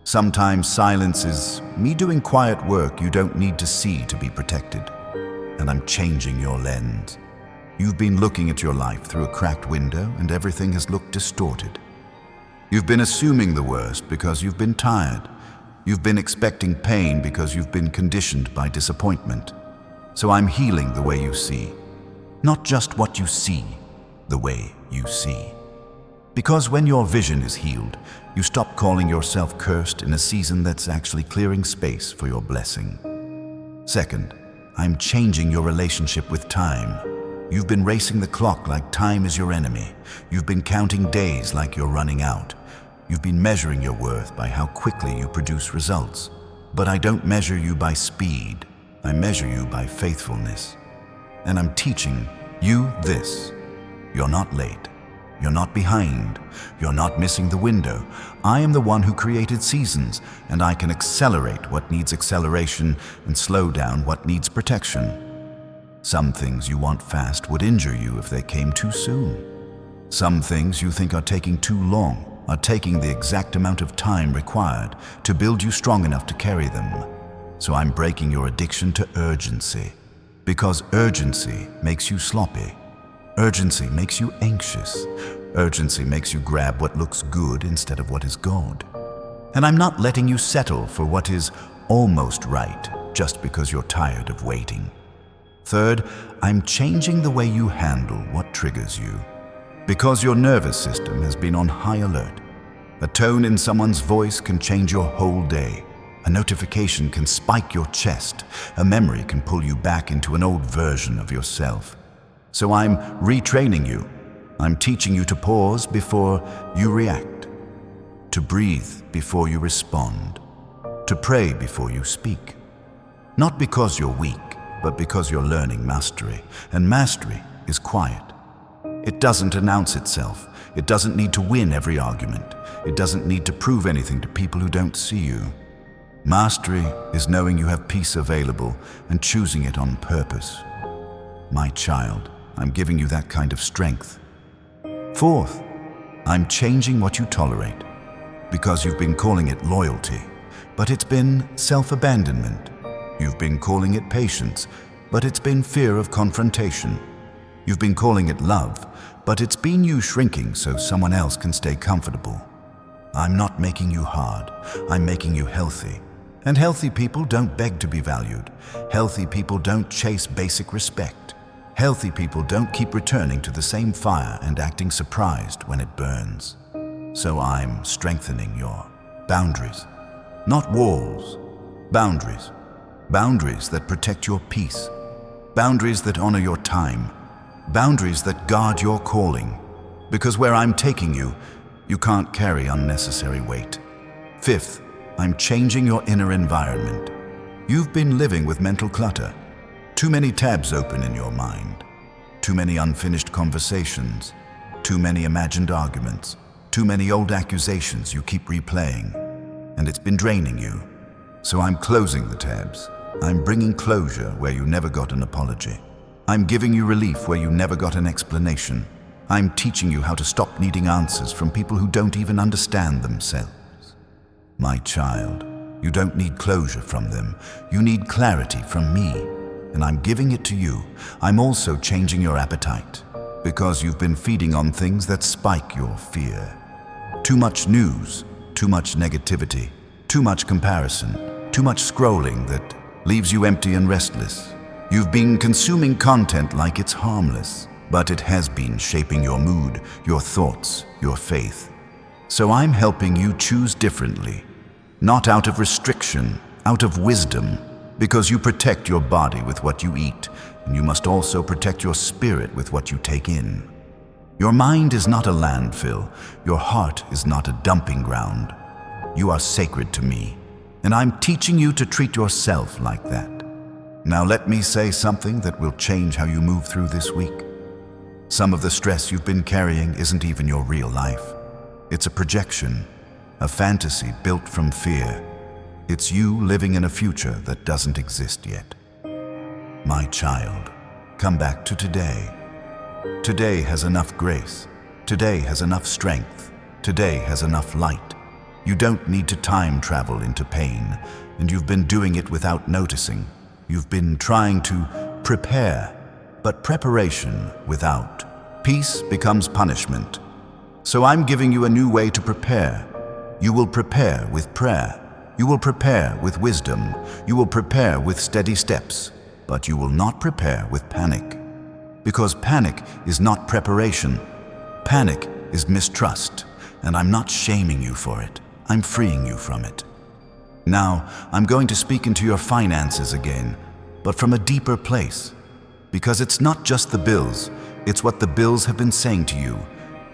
Sometimes silence is me doing quiet work you don't need to see to be protected. And I'm changing your lens. You've been looking at your life through a cracked window and everything has looked distorted. You've been assuming the worst because you've been tired. You've been expecting pain because you've been conditioned by disappointment. So I'm healing the way you see. Not just what you see, the way you see. Because when your vision is healed, you stop calling yourself cursed in a season that's actually clearing space for your blessing. Second, I'm changing your relationship with time. You've been racing the clock like time is your enemy. You've been counting days like you're running out. You've been measuring your worth by how quickly you produce results. But I don't measure you by speed. I measure you by faithfulness. And I'm teaching you this. You're not late. You're not behind. You're not missing the window. I am the one who created seasons, and I can accelerate what needs acceleration and slow down what needs protection. Some things you want fast would injure you if they came too soon. Some things you think are taking too long are taking the exact amount of time required to build you strong enough to carry them. So I'm breaking your addiction to urgency, because urgency makes you sloppy. Urgency makes you anxious. Urgency makes you grab what looks good instead of what is God. And I'm not letting you settle for what is almost right just because you're tired of waiting. Third, I'm changing the way you handle what triggers you. Because your nervous system has been on high alert. A tone in someone's voice can change your whole day. A notification can spike your chest. A memory can pull you back into an old version of yourself. So I'm retraining you. I'm teaching you to pause before you react, to breathe before you respond, to pray before you speak. Not because you're weak, but because you're learning mastery. And mastery is quiet. It doesn't announce itself. It doesn't need to win every argument. It doesn't need to prove anything to people who don't see you. Mastery is knowing you have peace available and choosing it on purpose. My child, I'm giving you that kind of strength. Fourth, I'm changing what you tolerate, because you've been calling it loyalty, but it's been self-abandonment. You've been calling it patience, but it's been fear of confrontation. You've been calling it love, but it's been you shrinking so someone else can stay comfortable. I'm not making you hard, I'm making you healthy. And healthy people don't beg to be valued. Healthy people don't chase basic respect. Healthy people don't keep returning to the same fire and acting surprised when it burns. So I'm strengthening your boundaries. Not walls, boundaries. Boundaries that protect your peace. Boundaries that honor your time. Boundaries that guard your calling. Because where I'm taking you, you can't carry unnecessary weight. Fifth, I'm changing your inner environment. You've been living with mental clutter. Too many tabs open in your mind. Too many unfinished conversations. Too many imagined arguments. Too many old accusations you keep replaying. And it's been draining you. So I'm closing the tabs. I'm bringing closure where you never got an apology. I'm giving you relief where you never got an explanation. I'm teaching you how to stop needing answers from people who don't even understand themselves. My child, you don't need closure from them. You need clarity from me. And I'm giving it to you. I'm also changing your appetite, because you've been feeding on things that spike your fear. Too much news, too much negativity, too much comparison, too much scrolling that leaves you empty and restless. You've been consuming content like it's harmless, but it has been shaping your mood, your thoughts, your faith. So I'm helping you choose differently, not out of restriction, out of wisdom, because you protect your body with what you eat, and you must also protect your spirit with what you take in. Your mind is not a landfill. Your heart is not a dumping ground. You are sacred to me, and I'm teaching you to treat yourself like that. Now let me say something that will change how you move through this week. Some of the stress you've been carrying isn't even your real life. It's a projection, a fantasy built from fear. It's you living in a future that doesn't exist yet. My child, come back to today. Today has enough grace. Today has enough strength. Today has enough light. You don't need to time travel into pain, and you've been doing it without noticing. You've been trying to prepare, but preparation without peace becomes punishment. So I'm giving you a new way to prepare. You will prepare with prayer. You will prepare with wisdom. You will prepare with steady steps, but you will not prepare with panic. Because panic is not preparation. Panic is mistrust, and I'm not shaming you for it. I'm freeing you from it. Now, I'm going to speak into your finances again, but from a deeper place. Because it's not just the bills, it's what the bills have been saying to you.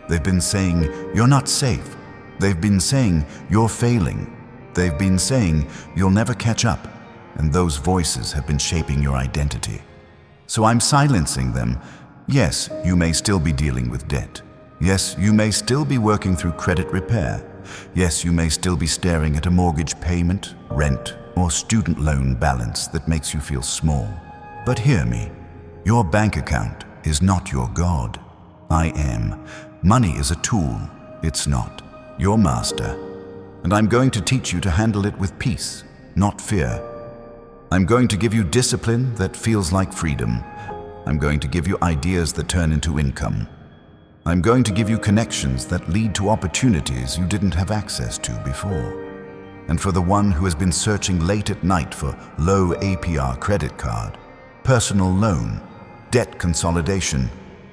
They've been saying, you're not safe. They've been saying, you're failing. They've been saying, you'll never catch up. And those voices have been shaping your identity. So I'm silencing them. Yes, you may still be dealing with debt. Yes, you may still be working through credit repair. Yes, you may still be staring at a mortgage payment, rent, or student loan balance that makes you feel small. But hear me. Your bank account is not your God. I am. Money is a tool. It's not your master. And I'm going to teach you to handle it with peace, not fear. I'm going to give you discipline that feels like freedom. I'm going to give you ideas that turn into income. I'm going to give you connections that lead to opportunities you didn't have access to before. And for the one who has been searching late at night for low APR credit card, personal loan, debt consolidation,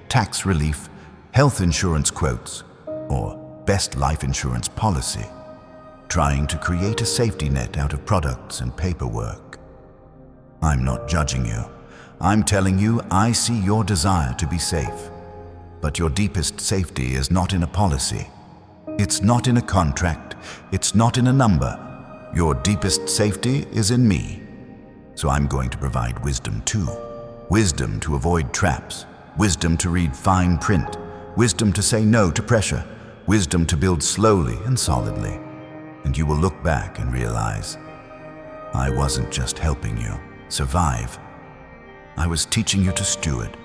tax relief, health insurance quotes, or best life insurance policy, trying to create a safety net out of products and paperwork. I'm not judging you. I'm telling you I see your desire to be safe. But your deepest safety is not in a policy. It's not in a contract. It's not in a number. Your deepest safety is in me. So I'm going to provide wisdom too. Wisdom to avoid traps. Wisdom to read fine print. Wisdom to say no to pressure. Wisdom to build slowly and solidly. And you will look back and realize, I wasn't just helping you survive. I was teaching you to steward.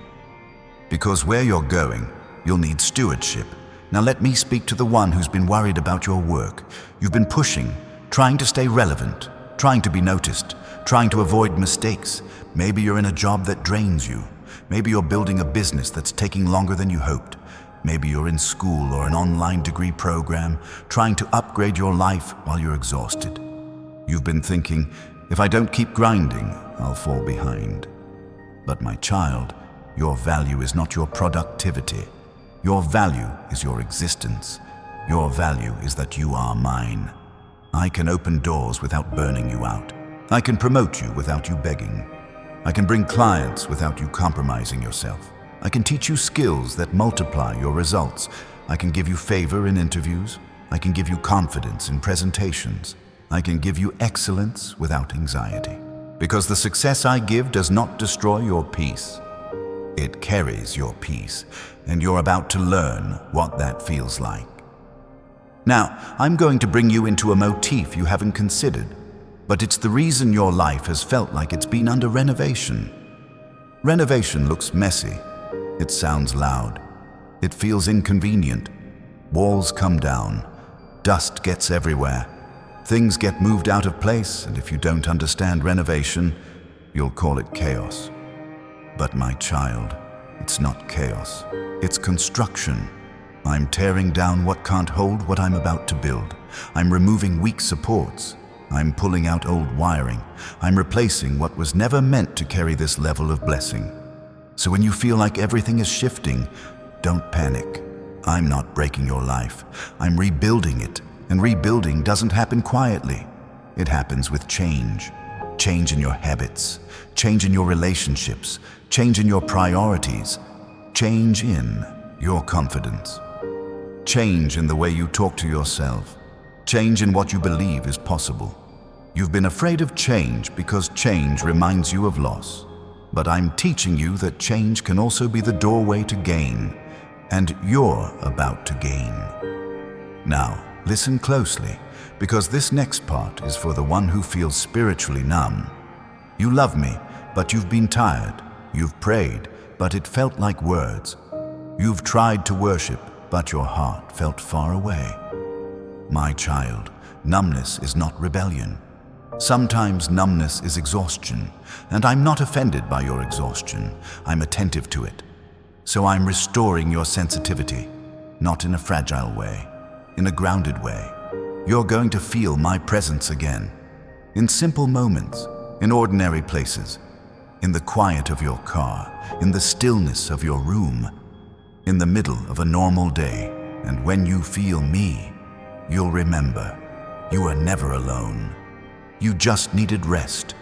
Because where you're going, you'll need stewardship. Now let me speak to the one who's been worried about your work. You've been pushing, trying to stay relevant, trying to be noticed, trying to avoid mistakes. Maybe you're in a job that drains you. Maybe you're building a business that's taking longer than you hoped. Maybe you're in school or an online degree program, trying to upgrade your life while you're exhausted. You've been thinking, if I don't keep grinding, I'll fall behind. But my child, your value is not your productivity. Your value is your existence. Your value is that you are mine. I can open doors without burning you out. I can promote you without you begging. I can bring clients without you compromising yourself. I can teach you skills that multiply your results. I can give you favor in interviews. I can give you confidence in presentations. I can give you excellence without anxiety. Because the success I give does not destroy your peace. It carries your peace, and you're about to learn what that feels like. Now, I'm going to bring you into a motif you haven't considered, but it's the reason your life has felt like it's been under renovation. Renovation looks messy. It sounds loud. It feels inconvenient. Walls come down. Dust gets everywhere. Things get moved out of place, and if you don't understand renovation, you'll call it chaos. But my child, it's not chaos. It's construction. I'm tearing down what can't hold what I'm about to build. I'm removing weak supports. I'm pulling out old wiring. I'm replacing what was never meant to carry this level of blessing. So when you feel like everything is shifting, don't panic. I'm not breaking your life. I'm rebuilding it. And rebuilding doesn't happen quietly. It happens with change. Change in your habits, change in your relationships, change in your priorities, change in your confidence, change in the way you talk to yourself, change in what you believe is possible. You've been afraid of change because change reminds you of loss. But I'm teaching you that change can also be the doorway to gain, and you're about to gain. Now, listen closely, because this next part is for the one who feels spiritually numb. You love me, but you've been tired. You've prayed, but it felt like words. You've tried to worship, but your heart felt far away. My child, numbness is not rebellion. Sometimes numbness is exhaustion, and I'm not offended by your exhaustion. I'm attentive to it. So I'm restoring your sensitivity, not in a fragile way, in a grounded way. You're going to feel my presence again, in simple moments, in ordinary places, in the quiet of your car, in the stillness of your room, in the middle of a normal day. And when you feel me, you'll remember, you are never alone. You just needed rest.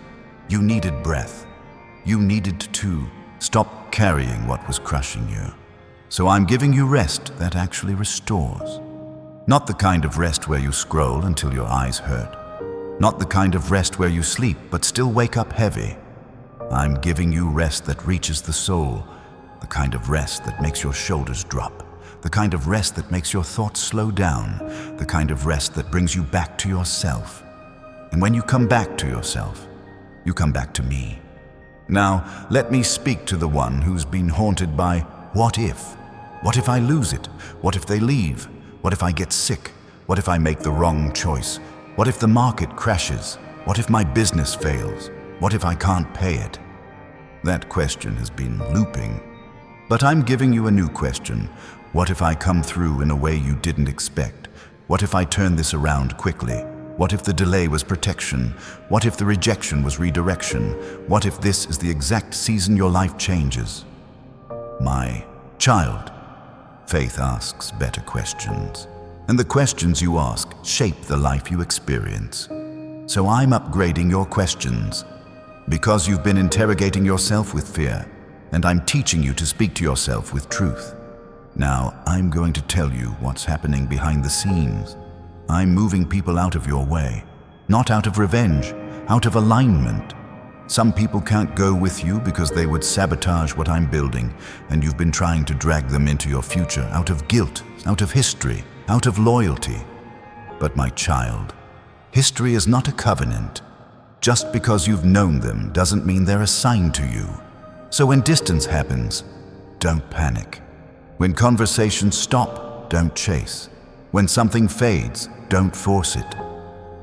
You needed breath. You needed to stop carrying what was crushing you. So I'm giving you rest that actually restores. Not the kind of rest where you scroll until your eyes hurt. Not the kind of rest where you sleep but still wake up heavy. I'm giving you rest that reaches the soul, the kind of rest that makes your shoulders drop, the kind of rest that makes your thoughts slow down, the kind of rest that brings you back to yourself. And when you come back to yourself, you come back to me. Now, let me speak to the one who's been haunted by what if? What if I lose it? What if they leave? What if I get sick? What if I make the wrong choice? What if the market crashes? What if my business fails? What if I can't pay it? That question has been looping. But I'm giving you a new question. What if I come through in a way you didn't expect? What if I turn this around quickly? What if the delay was protection? What if the rejection was redirection? What if this is the exact season your life changes? My child, faith asks better questions. And the questions you ask shape the life you experience. So I'm upgrading your questions because you've been interrogating yourself with fear, and I'm teaching you to speak to yourself with truth. Now, I'm going to tell you what's happening behind the scenes. I'm moving people out of your way, not out of revenge, out of alignment. Some people can't go with you because they would sabotage what I'm building, and you've been trying to drag them into your future out of guilt, out of history, out of loyalty. But my child, history is not a covenant. Just because you've known them doesn't mean they're assigned to you. So when distance happens, don't panic. When conversations stop, don't chase. When something fades, don't force it.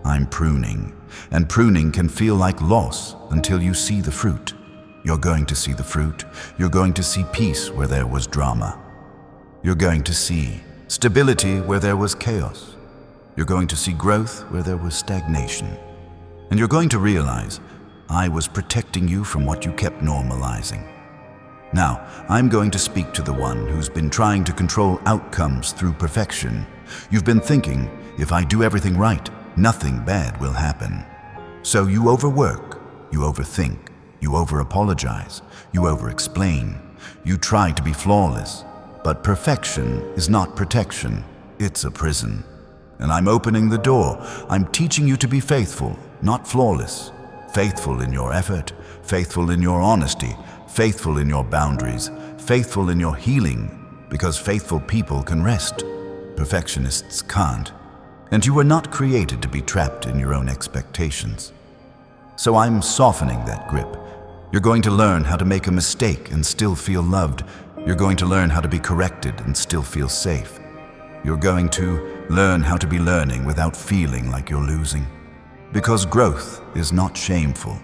I'm pruning, and pruning can feel like loss until you see the fruit. You're going to see the fruit. You're going to see peace where there was drama. You're going to see stability where there was chaos. You're going to see growth where there was stagnation. And you're going to realize I was protecting you from what you kept normalizing. Now, I'm going to speak to the one who's been trying to control outcomes through perfection. You've been thinking, if I do everything right, nothing bad will happen. So you overwork, you overthink, you over-apologize, you over-explain. You try to be flawless. But perfection is not protection, it's a prison. And I'm opening the door. I'm teaching you to be faithful, not flawless. Faithful in your effort, faithful in your honesty, faithful in your boundaries, faithful in your healing, because faithful people can rest. Perfectionists can't. And you were not created to be trapped in your own expectations. So I'm softening that grip. You're going to learn how to make a mistake and still feel loved. You're going to learn how to be corrected and still feel safe. You're going to learn how to be learning without feeling like you're losing. Because growth is not shameful,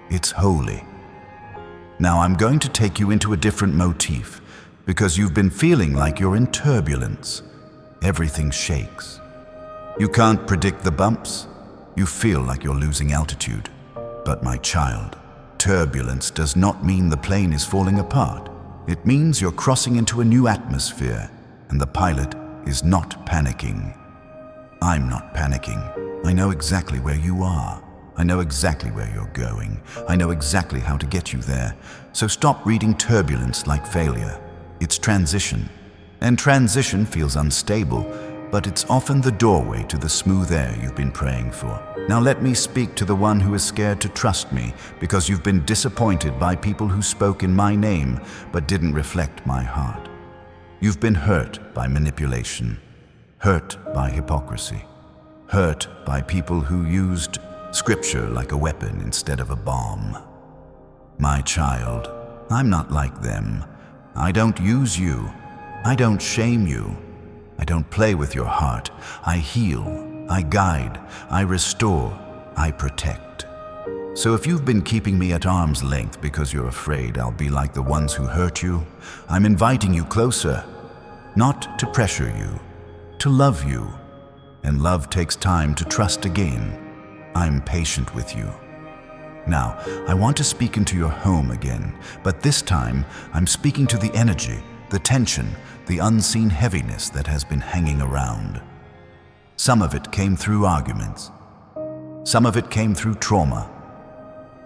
it's holy. Now I'm going to take you into a different motif, because you've been feeling like you're in turbulence. Everything shakes. You can't predict the bumps. You feel like you're losing altitude. But my child, turbulence does not mean the plane is falling apart. It means you're crossing into a new atmosphere, and the pilot is not panicking. I'm not panicking. I know exactly where you are. I know exactly where you're going. I know exactly how to get you there. So stop reading turbulence like failure. It's transition. And transition feels unstable, but it's often the doorway to the smooth air you've been praying for. Now let me speak to the one who is scared to trust me because you've been disappointed by people who spoke in my name but didn't reflect my heart. You've been hurt by manipulation, hurt by hypocrisy, hurt by people who used scripture like a weapon instead of a bomb. My child, I'm not like them. I don't use you. I don't shame you. I don't play with your heart. I heal, I guide, I restore, I protect. So if you've been keeping me at arm's length because you're afraid I'll be like the ones who hurt you, I'm inviting you closer, not to pressure you, to love you. And love takes time to trust again. I'm patient with you. Now, I want to speak into your home again, but this time I'm speaking to the energy, the tension, the unseen heaviness that has been hanging around. Some of it came through arguments. Some of it came through trauma.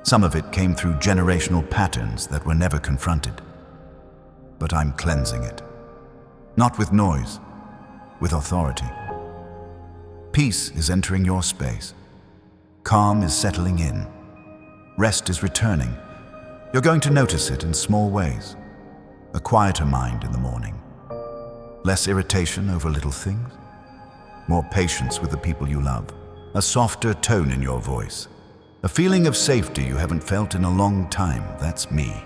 Some of it came through generational patterns that were never confronted. But I'm cleansing it. Not with noise, with authority. Peace is entering your space. Calm is settling in. Rest is returning. You're going to notice it in small ways. A quieter mind in the morning. Less irritation over little things. More patience with the people you love. A softer tone in your voice. A feeling of safety you haven't felt in a long time, that's me.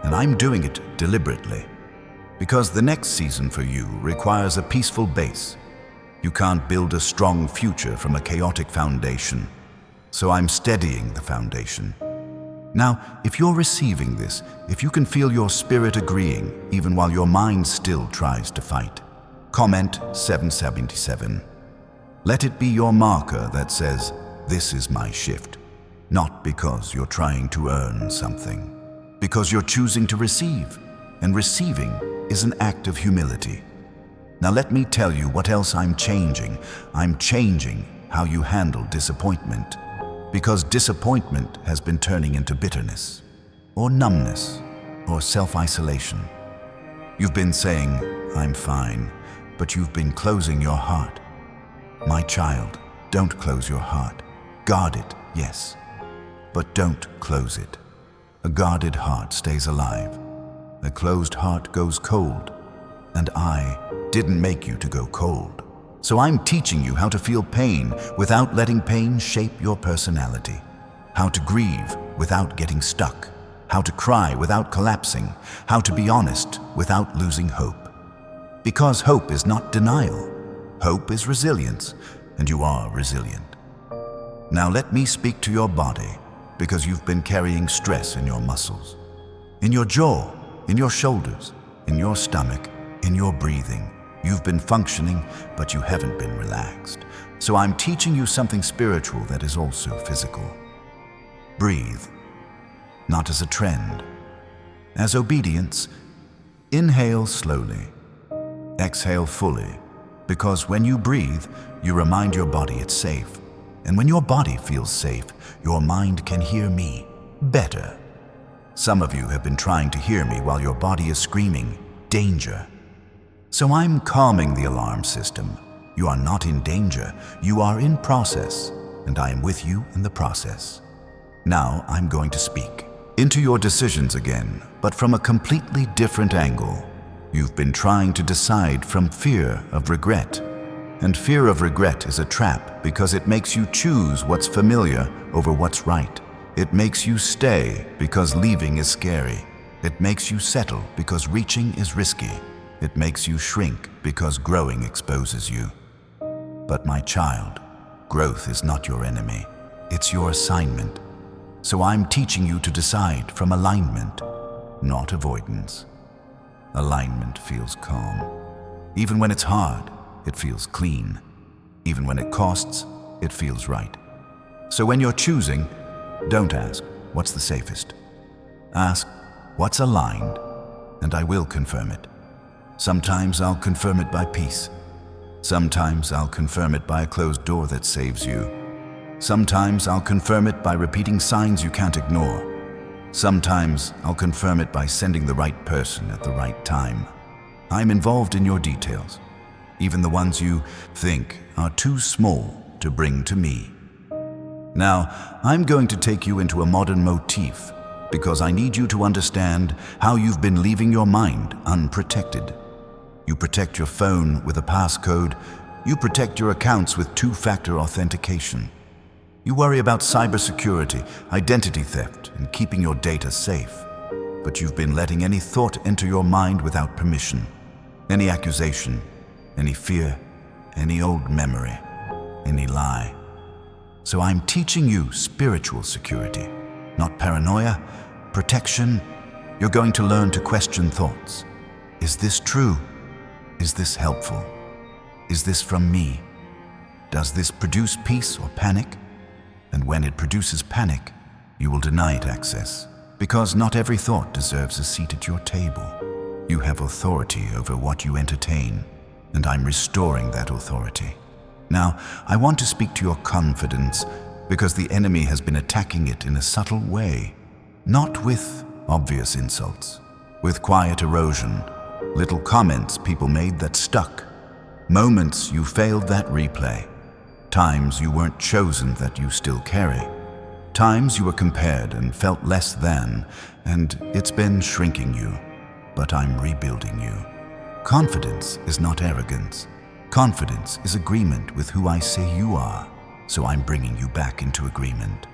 And I'm doing it deliberately. Because the next season for you requires a peaceful base. You can't build a strong future from a chaotic foundation. So I'm steadying the foundation. Now, if you're receiving this, if you can feel your spirit agreeing, even while your mind still tries to fight, comment 777. Let it be your marker that says, "This is my shift." Not because you're trying to earn something, because you're choosing to receive, and receiving is an act of humility. Now let me tell you what else I'm changing. I'm changing how you handle disappointment, because disappointment has been turning into bitterness, or numbness, or self-isolation. You've been saying, "I'm fine," but you've been closing your heart. My child, don't close your heart. Guard it, yes, but don't close it. A guarded heart stays alive. A closed heart goes cold, and I didn't make you to go cold. So I'm teaching you how to feel pain without letting pain shape your personality, how to grieve without getting stuck, how to cry without collapsing, how to be honest without losing hope. Because hope is not denial. Hope is resilience, and you are resilient. Now let me speak to your body, because you've been carrying stress in your muscles, in your jaw, in your shoulders, in your stomach, in your breathing. You've been functioning, but you haven't been relaxed. So I'm teaching you something spiritual that is also physical. Breathe, not as a trend. As obedience, inhale slowly, exhale fully, because when you breathe, you remind your body it's safe. And when your body feels safe, your mind can hear me better. Some of you have been trying to hear me while your body is screaming, "Danger." So I'm calming the alarm system. You are not in danger, you are in process, and I am with you in the process. Now I'm going to speak into your decisions again, but from a completely different angle. You've been trying to decide from fear of regret. And fear of regret is a trap because it makes you choose what's familiar over what's right. It makes you stay because leaving is scary. It makes you settle because reaching is risky. It makes you shrink because growing exposes you. But my child, growth is not your enemy. It's your assignment. So I'm teaching you to decide from alignment, not avoidance. Alignment feels calm. Even when it's hard, it feels clean. Even when it costs, it feels right. So when you're choosing, don't ask, what's the safest? Ask, what's aligned? And I will confirm it. Sometimes I'll confirm it by peace. Sometimes I'll confirm it by a closed door that saves you. Sometimes I'll confirm it by repeating signs you can't ignore. Sometimes I'll confirm it by sending the right person at the right time. I'm involved in your details, even the ones you think are too small to bring to me. Now, I'm going to take you into a modern motif because I need you to understand how you've been leaving your mind unprotected. You protect your phone with a passcode. You protect your accounts with two-factor authentication. You worry about cybersecurity, identity theft, and keeping your data safe. But you've been letting any thought enter your mind without permission. Any accusation, any fear, any old memory, any lie. So I'm teaching you spiritual security, not paranoia, protection. You're going to learn to question thoughts. Is this true? Is this helpful? Is this from me? Does this produce peace or panic? And when it produces panic, you will deny it access, because not every thought deserves a seat at your table. You have authority over what you entertain, and I'm restoring that authority. Now, I want to speak to your confidence, because the enemy has been attacking it in a subtle way, not with obvious insults, with quiet erosion, little comments people made that stuck, moments you failed that replay, times you weren't chosen that you still carry, times you were compared and felt less than, and it's been shrinking you, but I'm rebuilding you. Confidence is not arrogance. Confidence is agreement with who I say you are, so I'm bringing you back into agreement.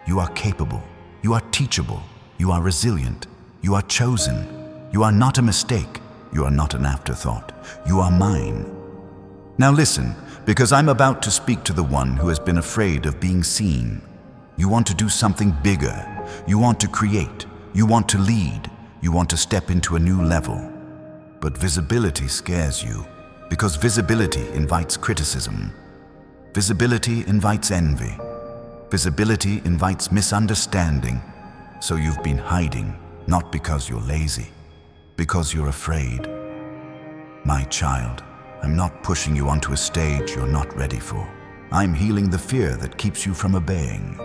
You are capable. You are teachable. You are resilient. You are chosen. You are not a mistake. You are not an afterthought. You are mine. Now listen, because I'm about to speak to the one who has been afraid of being seen. You want to do something bigger. You want to create. You want to lead. You want to step into a new level. But visibility scares you, because visibility invites criticism. Visibility invites envy. Visibility invites misunderstanding. So you've been hiding, not because you're lazy, because you're afraid. My child, I'm not pushing you onto a stage you're not ready for. I'm healing the fear that keeps you from obeying.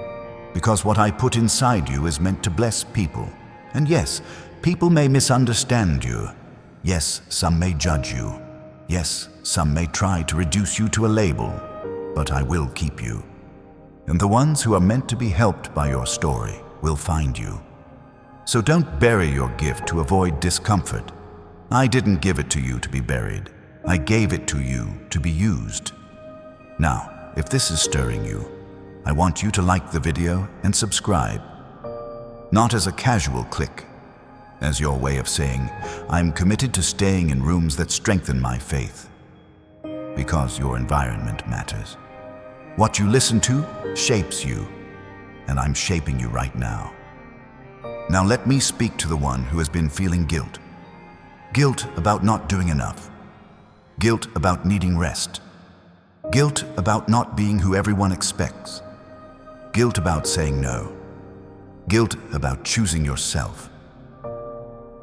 Because what I put inside you is meant to bless people. And yes, people may misunderstand you. Yes, some may judge you. Yes, some may try to reduce you to a label. But I will keep you. And the ones who are meant to be helped by your story will find you. So don't bury your gift to avoid discomfort. I didn't give it to you to be buried. I gave it to you to be used. Now, if this is stirring you, I want you to like the video and subscribe. Not as a casual click, as your way of saying, I'm committed to staying in rooms that strengthen my faith. Because your environment matters. What you listen to shapes you, and I'm shaping you right now. Now let me speak to the one who has been feeling guilt. Guilt about not doing enough. Guilt about needing rest. Guilt about not being who everyone expects. Guilt about saying no. Guilt about choosing yourself.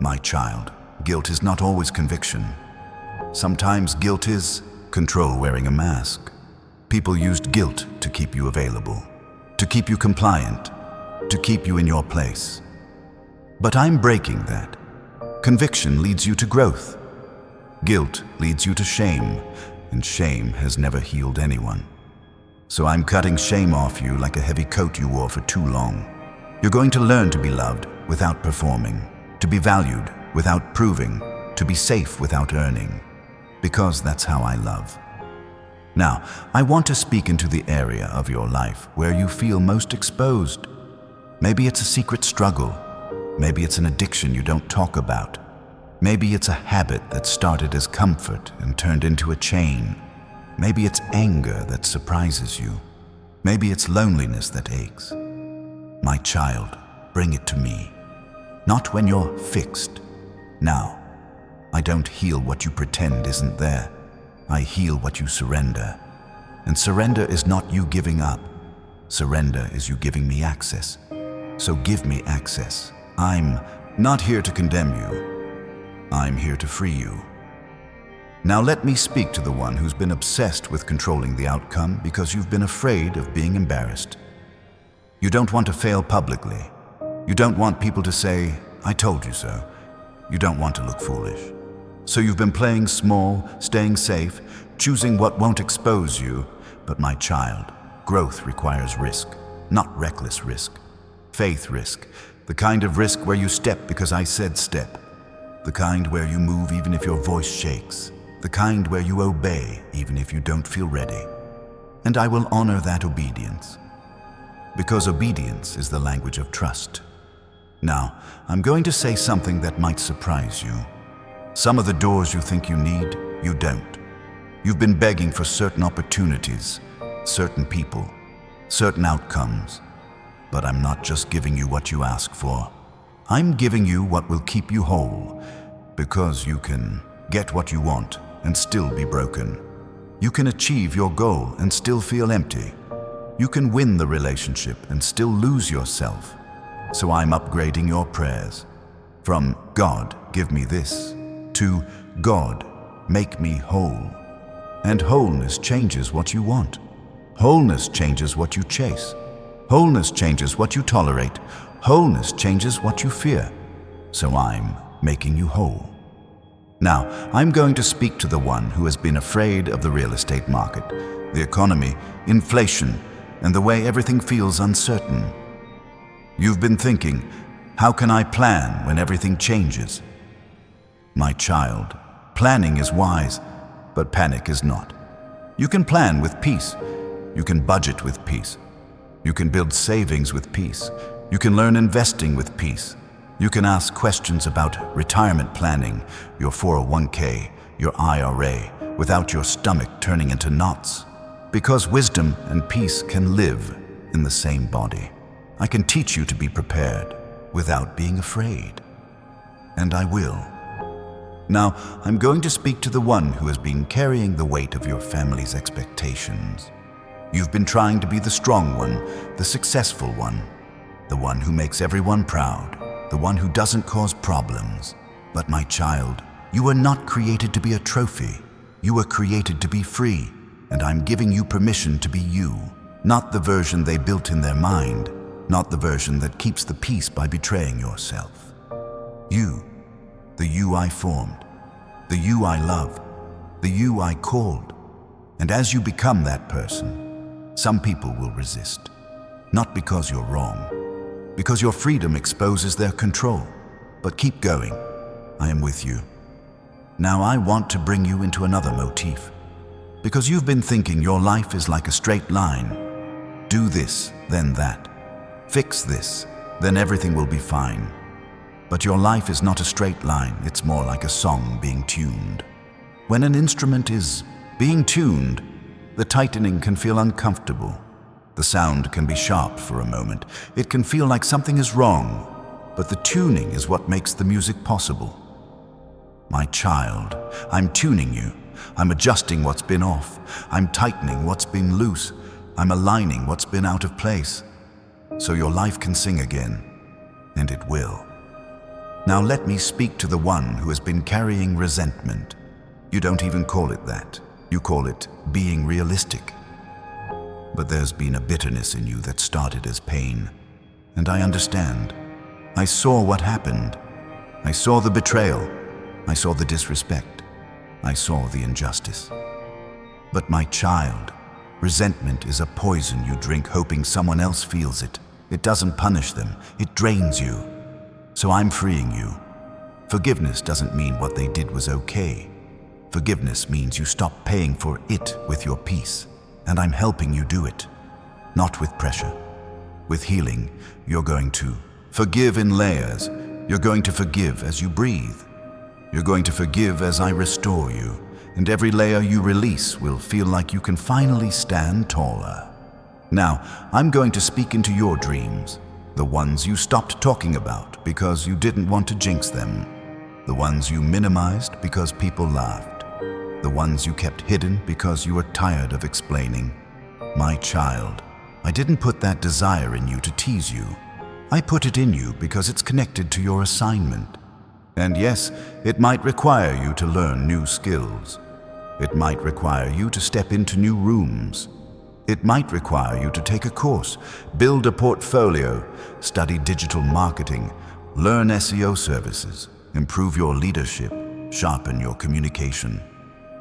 My child, guilt is not always conviction. Sometimes guilt is control wearing a mask. People used guilt to keep you available, to keep you compliant, to keep you in your place. But I'm breaking that. Conviction leads you to growth. Guilt leads you to shame, and shame has never healed anyone. So I'm cutting shame off you like a heavy coat you wore for too long. You're going to learn to be loved without performing, to be valued without proving, to be safe without earning, because that's how I love. Now, I want to speak into the area of your life where you feel most exposed. Maybe it's a secret struggle. Maybe it's an addiction you don't talk about. Maybe it's a habit that started as comfort and turned into a chain. Maybe it's anger that surprises you. Maybe it's loneliness that aches. My child, bring it to me. Not when you're fixed. Now, I don't heal what you pretend isn't there. I heal what you surrender. And surrender is not you giving up. Surrender is you giving me access. So give me access. I'm not here to condemn you. I'm here to free you. Now let me speak to the one who's been obsessed with controlling the outcome because you've been afraid of being embarrassed. You don't want to fail publicly. You don't want people to say, I told you so. You don't want to look foolish. So you've been playing small, staying safe, choosing what won't expose you. But my child, growth requires risk, not reckless risk. Faith risk, the kind of risk where you step because I said step. The kind where you move even if your voice shakes. The kind where you obey even if you don't feel ready. And I will honor that obedience. Because obedience is the language of trust. Now, I'm going to say something that might surprise you. Some of the doors you think you need, you don't. You've been begging for certain opportunities, certain people, certain outcomes. But I'm not just giving you what you ask for. I'm giving you what will keep you whole, because you can get what you want and still be broken. You can achieve your goal and still feel empty. You can win the relationship and still lose yourself. So I'm upgrading your prayers. From God, give me this, to God, make me whole. And wholeness changes what you want. Wholeness changes what you chase. Wholeness changes what you tolerate. Wholeness changes what you fear. So I'm making you whole. Now, I'm going to speak to the one who has been afraid of the real estate market, the economy, inflation, and the way everything feels uncertain. You've been thinking, how can I plan when everything changes? My child, planning is wise, but panic is not. You can plan with peace. You can budget with peace. You can build savings with peace. You can learn investing with peace. You can ask questions about retirement planning, your 401k, your IRA, without your stomach turning into knots. Because wisdom and peace can live in the same body. I can teach you to be prepared without being afraid. And I will. Now, I'm going to speak to the one who has been carrying the weight of your family's expectations. You've been trying to be the strong one, the successful one, the one who makes everyone proud, the one who doesn't cause problems. But my child, you were not created to be a trophy. You were created to be free, and I'm giving you permission to be you, not the version they built in their mind, not the version that keeps the peace by betraying yourself. You, the you I formed, the you I love, the you I called. And as you become that person, some people will resist, not because you're wrong, because your freedom exposes their control. But keep going. I am with you. Now I want to bring you into another motif, because you've been thinking your life is like a straight line. Do this, then that. Fix this, then everything will be fine. But your life is not a straight line, it's more like a song being tuned. When an instrument is being tuned, the tightening can feel uncomfortable. The sound can be sharp for a moment. It can feel like something is wrong, but the tuning is what makes the music possible. My child, I'm tuning you. I'm adjusting what's been off. I'm tightening what's been loose. I'm aligning what's been out of place. So your life can sing again, and it will. Now let me speak to the one who has been carrying resentment. You don't even call it that. You call it being realistic. But there's been a bitterness in you that started as pain. And I understand. I saw what happened. I saw the betrayal. I saw the disrespect. I saw the injustice. But my child, resentment is a poison you drink hoping someone else feels it. It doesn't punish them. It drains you. So I'm freeing you. Forgiveness doesn't mean what they did was okay. Forgiveness means you stop paying for it with your peace. And I'm helping you do it. Not with pressure. With healing, you're going to forgive in layers. You're going to forgive as you breathe. You're going to forgive as I restore you. And every layer you release will feel like you can finally stand taller. Now, I'm going to speak into your dreams. The ones you stopped talking about because you didn't want to jinx them. The ones you minimized because people laughed. The ones you kept hidden because you were tired of explaining. My child, I didn't put that desire in you to tease you. I put it in you because it's connected to your assignment. And yes, it might require you to learn new skills. It might require you to step into new rooms. It might require you to take a course, build a portfolio, study digital marketing, learn SEO services, improve your leadership, sharpen your communication.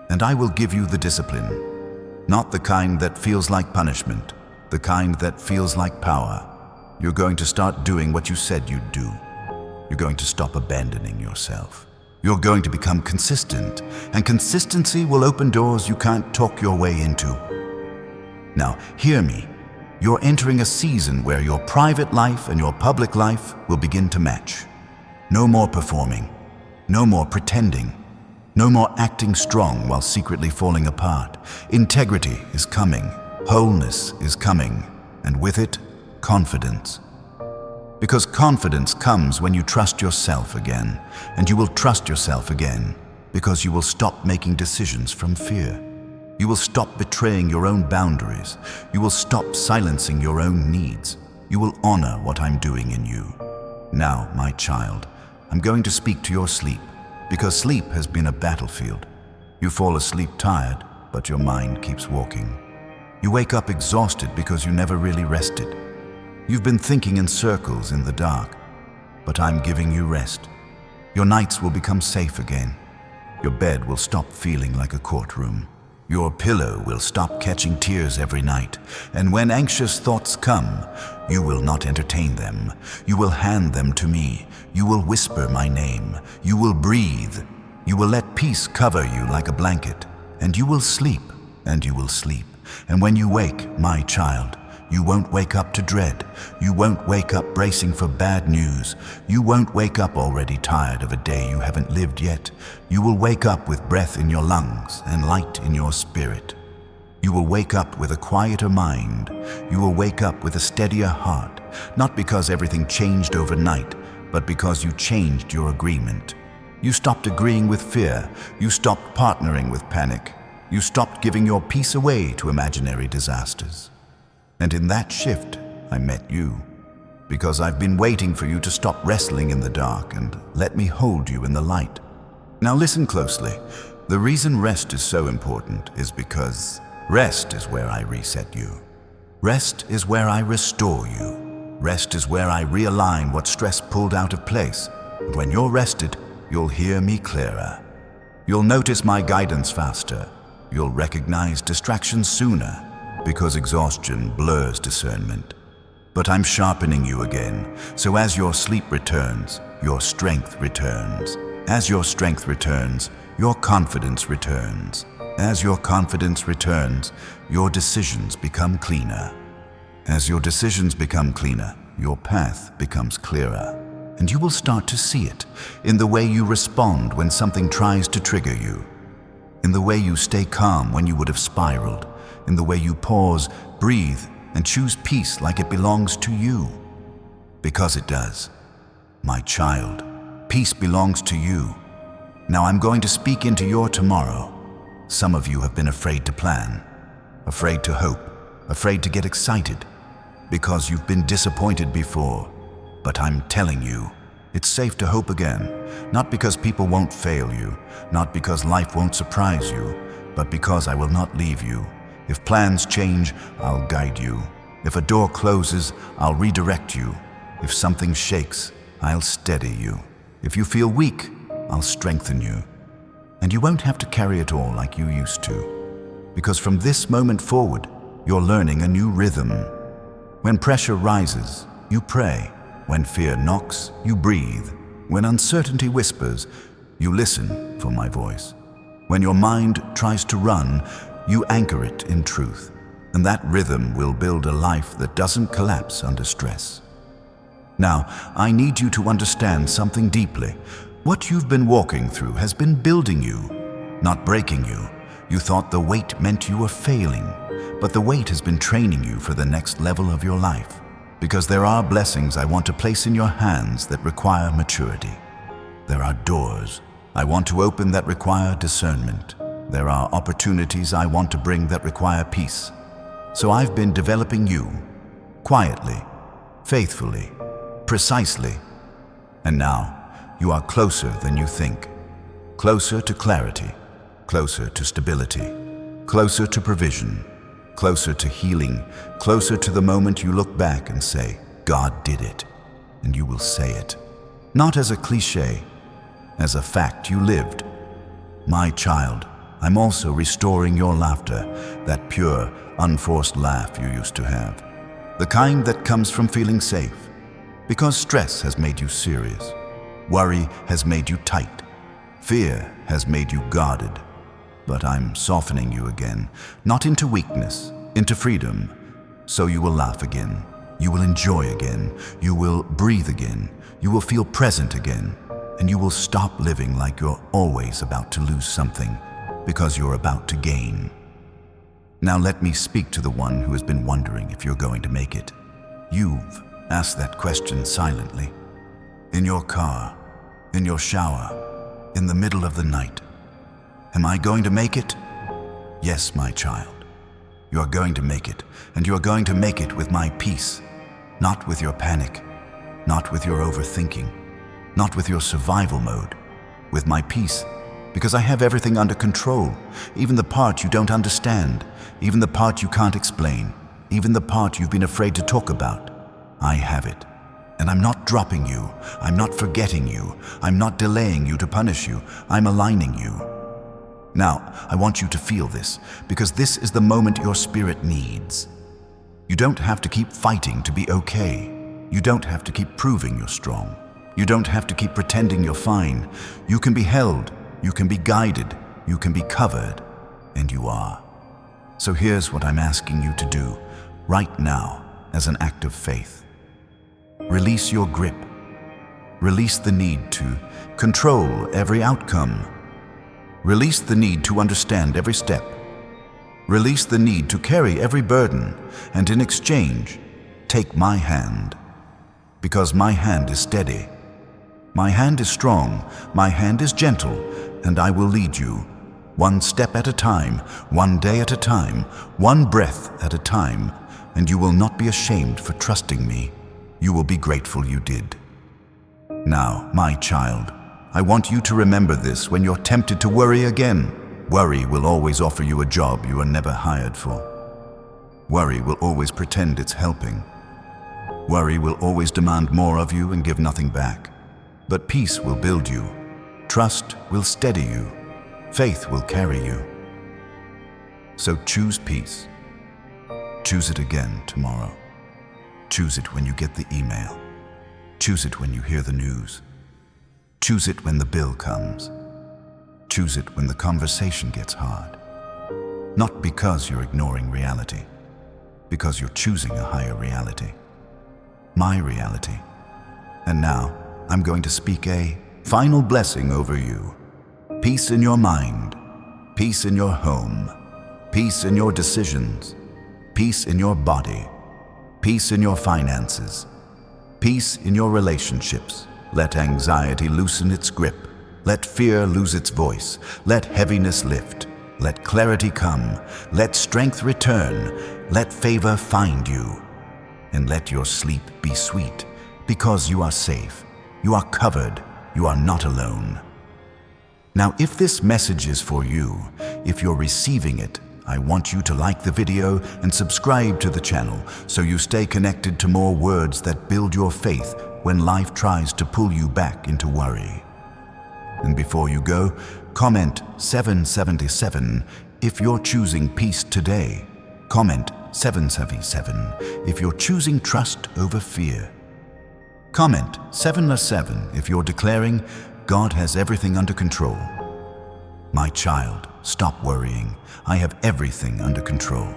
And I will give you the discipline, not the kind that feels like punishment, the kind that feels like power. You're going to start doing what you said you'd do. You're going to stop abandoning yourself. You're going to become consistent, and consistency will open doors you can't talk your way into. Now, hear me. You're entering a season where your private life and your public life will begin to match. No more performing. No more pretending. No more acting strong while secretly falling apart. Integrity is coming. Wholeness is coming. And with it, confidence. Because confidence comes when you trust yourself again. And you will trust yourself again because you will stop making decisions from fear. You will stop betraying your own boundaries. You will stop silencing your own needs. You will honor what I'm doing in you. Now, my child, I'm going to speak to your sleep, because sleep has been a battlefield. You fall asleep tired, but your mind keeps walking. You wake up exhausted because you never really rested. You've been thinking in circles in the dark, but I'm giving you rest. Your nights will become safe again. Your bed will stop feeling like a courtroom. Your pillow will stop catching tears every night, and when anxious thoughts come, you will not entertain them. You will hand them to me. You will whisper my name. You will breathe. You will let peace cover you like a blanket, and you will sleep, and you will sleep. And when you wake, my child, You won't wake up to dread. You won't wake up bracing for bad news. You won't wake up already tired of a day you haven't lived yet. You will wake up with breath in your lungs and light in your spirit. You will wake up with a quieter mind. You will wake up with a steadier heart, not because everything changed overnight, but because you changed your agreement. You stopped agreeing with fear. You stopped partnering with panic. You stopped giving your peace away to imaginary disasters. And in that shift, I met you, because I've been waiting for you to stop wrestling in the dark and let me hold you in the light. Now listen closely. The reason rest is so important is because rest is where I reset you. Rest is where I restore you. Rest is where I realign what stress pulled out of place. And when you're rested, you'll hear me clearer. You'll notice my guidance faster. You'll recognize distractions sooner, because exhaustion blurs discernment. But I'm sharpening you again, so as your sleep returns, your strength returns. As your strength returns, your confidence returns. As your confidence returns, your decisions become cleaner. As your decisions become cleaner, your path becomes clearer. And you will start to see it in the way you respond when something tries to trigger you, in the way you stay calm when you would have spiraled, in the way you pause, breathe, and choose peace like it belongs to you. Because it does. My child, peace belongs to you. Now I'm going to speak into your tomorrow. Some of you have been afraid to plan, afraid to hope, afraid to get excited, because you've been disappointed before. But I'm telling you, it's safe to hope again, not because people won't fail you, not because life won't surprise you, but because I will not leave you. If plans change, I'll guide you. If a door closes, I'll redirect you. If something shakes, I'll steady you. If you feel weak, I'll strengthen you. And you won't have to carry it all like you used to, because from this moment forward, you're learning a new rhythm. When pressure rises, you pray. When fear knocks, you breathe. When uncertainty whispers, you listen for my voice. When your mind tries to run, you anchor it in truth. And that rhythm will build a life that doesn't collapse under stress. Now, I need you to understand something deeply. What you've been walking through has been building you, not breaking you. You thought the weight meant you were failing, but the weight has been training you for the next level of your life. Because there are blessings I want to place in your hands that require maturity. There are doors I want to open that require discernment. There are opportunities I want to bring that require peace. So I've been developing you, quietly, faithfully, precisely. And now, you are closer than you think. Closer to clarity, closer to stability, closer to provision, closer to healing, closer to the moment you look back and say, God did it. And you will say it, not as a cliche, as a fact you lived. My child, I'm also restoring your laughter, that pure, unforced laugh you used to have. The kind that comes from feeling safe, because stress has made you serious. Worry has made you tight. Fear has made you guarded. But I'm softening you again, not into weakness, into freedom. So you will laugh again. You will enjoy again. You will breathe again. You will feel present again. And you will stop living like you're always about to lose something, because you're about to gain. Now let me speak to the one who has been wondering if you're going to make it. You've asked that question silently. In your car, in your shower, in the middle of the night. Am I going to make it? Yes, my child. You are going to make it, and you are going to make it with my peace, not with your panic, not with your overthinking, not with your survival mode, with my peace, because I have everything under control, even the part you don't understand, even the part you can't explain, even the part you've been afraid to talk about. I have it. And I'm not dropping you. I'm not forgetting you. I'm not delaying you to punish you. I'm aligning you. Now, I want you to feel this, because this is the moment your spirit needs. You don't have to keep fighting to be okay. You don't have to keep proving you're strong. You don't have to keep pretending you're fine. You can be held. You can be guided. You can be covered. And you are. So here's what I'm asking you to do right now. as an act of faith. Release your grip. Release the need to control every outcome. Release the need to understand every step. Release the need to carry every burden, and in exchange, take my hand. Because my hand is steady. My hand is strong, my hand is gentle, and I will lead you, one step at a time, one day at a time, one breath at a time, and you will not be ashamed for trusting me. You will be grateful you did. Now, my child, I want you to remember this when you're tempted to worry again. Worry will always offer you a job you were never hired for. Worry will always pretend it's helping. Worry will always demand more of you and give nothing back. But peace will build you. Trust will steady you. Faith will carry you. So choose peace. Choose it again tomorrow. Choose it when you get the email. Choose it when you hear the news. Choose it when the bill comes. Choose it when the conversation gets hard. Not because you're ignoring reality, because you're choosing a higher reality. My reality. And now, I'm going to speak a final blessing over you. Peace in your mind, peace in your home, peace in your decisions, peace in your body, peace in your finances, peace in your relationships. Let anxiety loosen its grip. Let fear lose its voice. Let heaviness lift. Let clarity come. Let strength return. Let favor find you. And let your sleep be sweet, because you are safe. You are covered. You are not alone. Now, if this message is for you, if you're receiving it, I want you to like the video and subscribe to the channel so you stay connected to more words that build your faith when life tries to pull you back into worry. And before you go, comment 777 if you're choosing peace today. Comment 777 if you're choosing trust over fear. Comment 707 if you're declaring God has everything under control. My child, stop worrying. I have everything under control.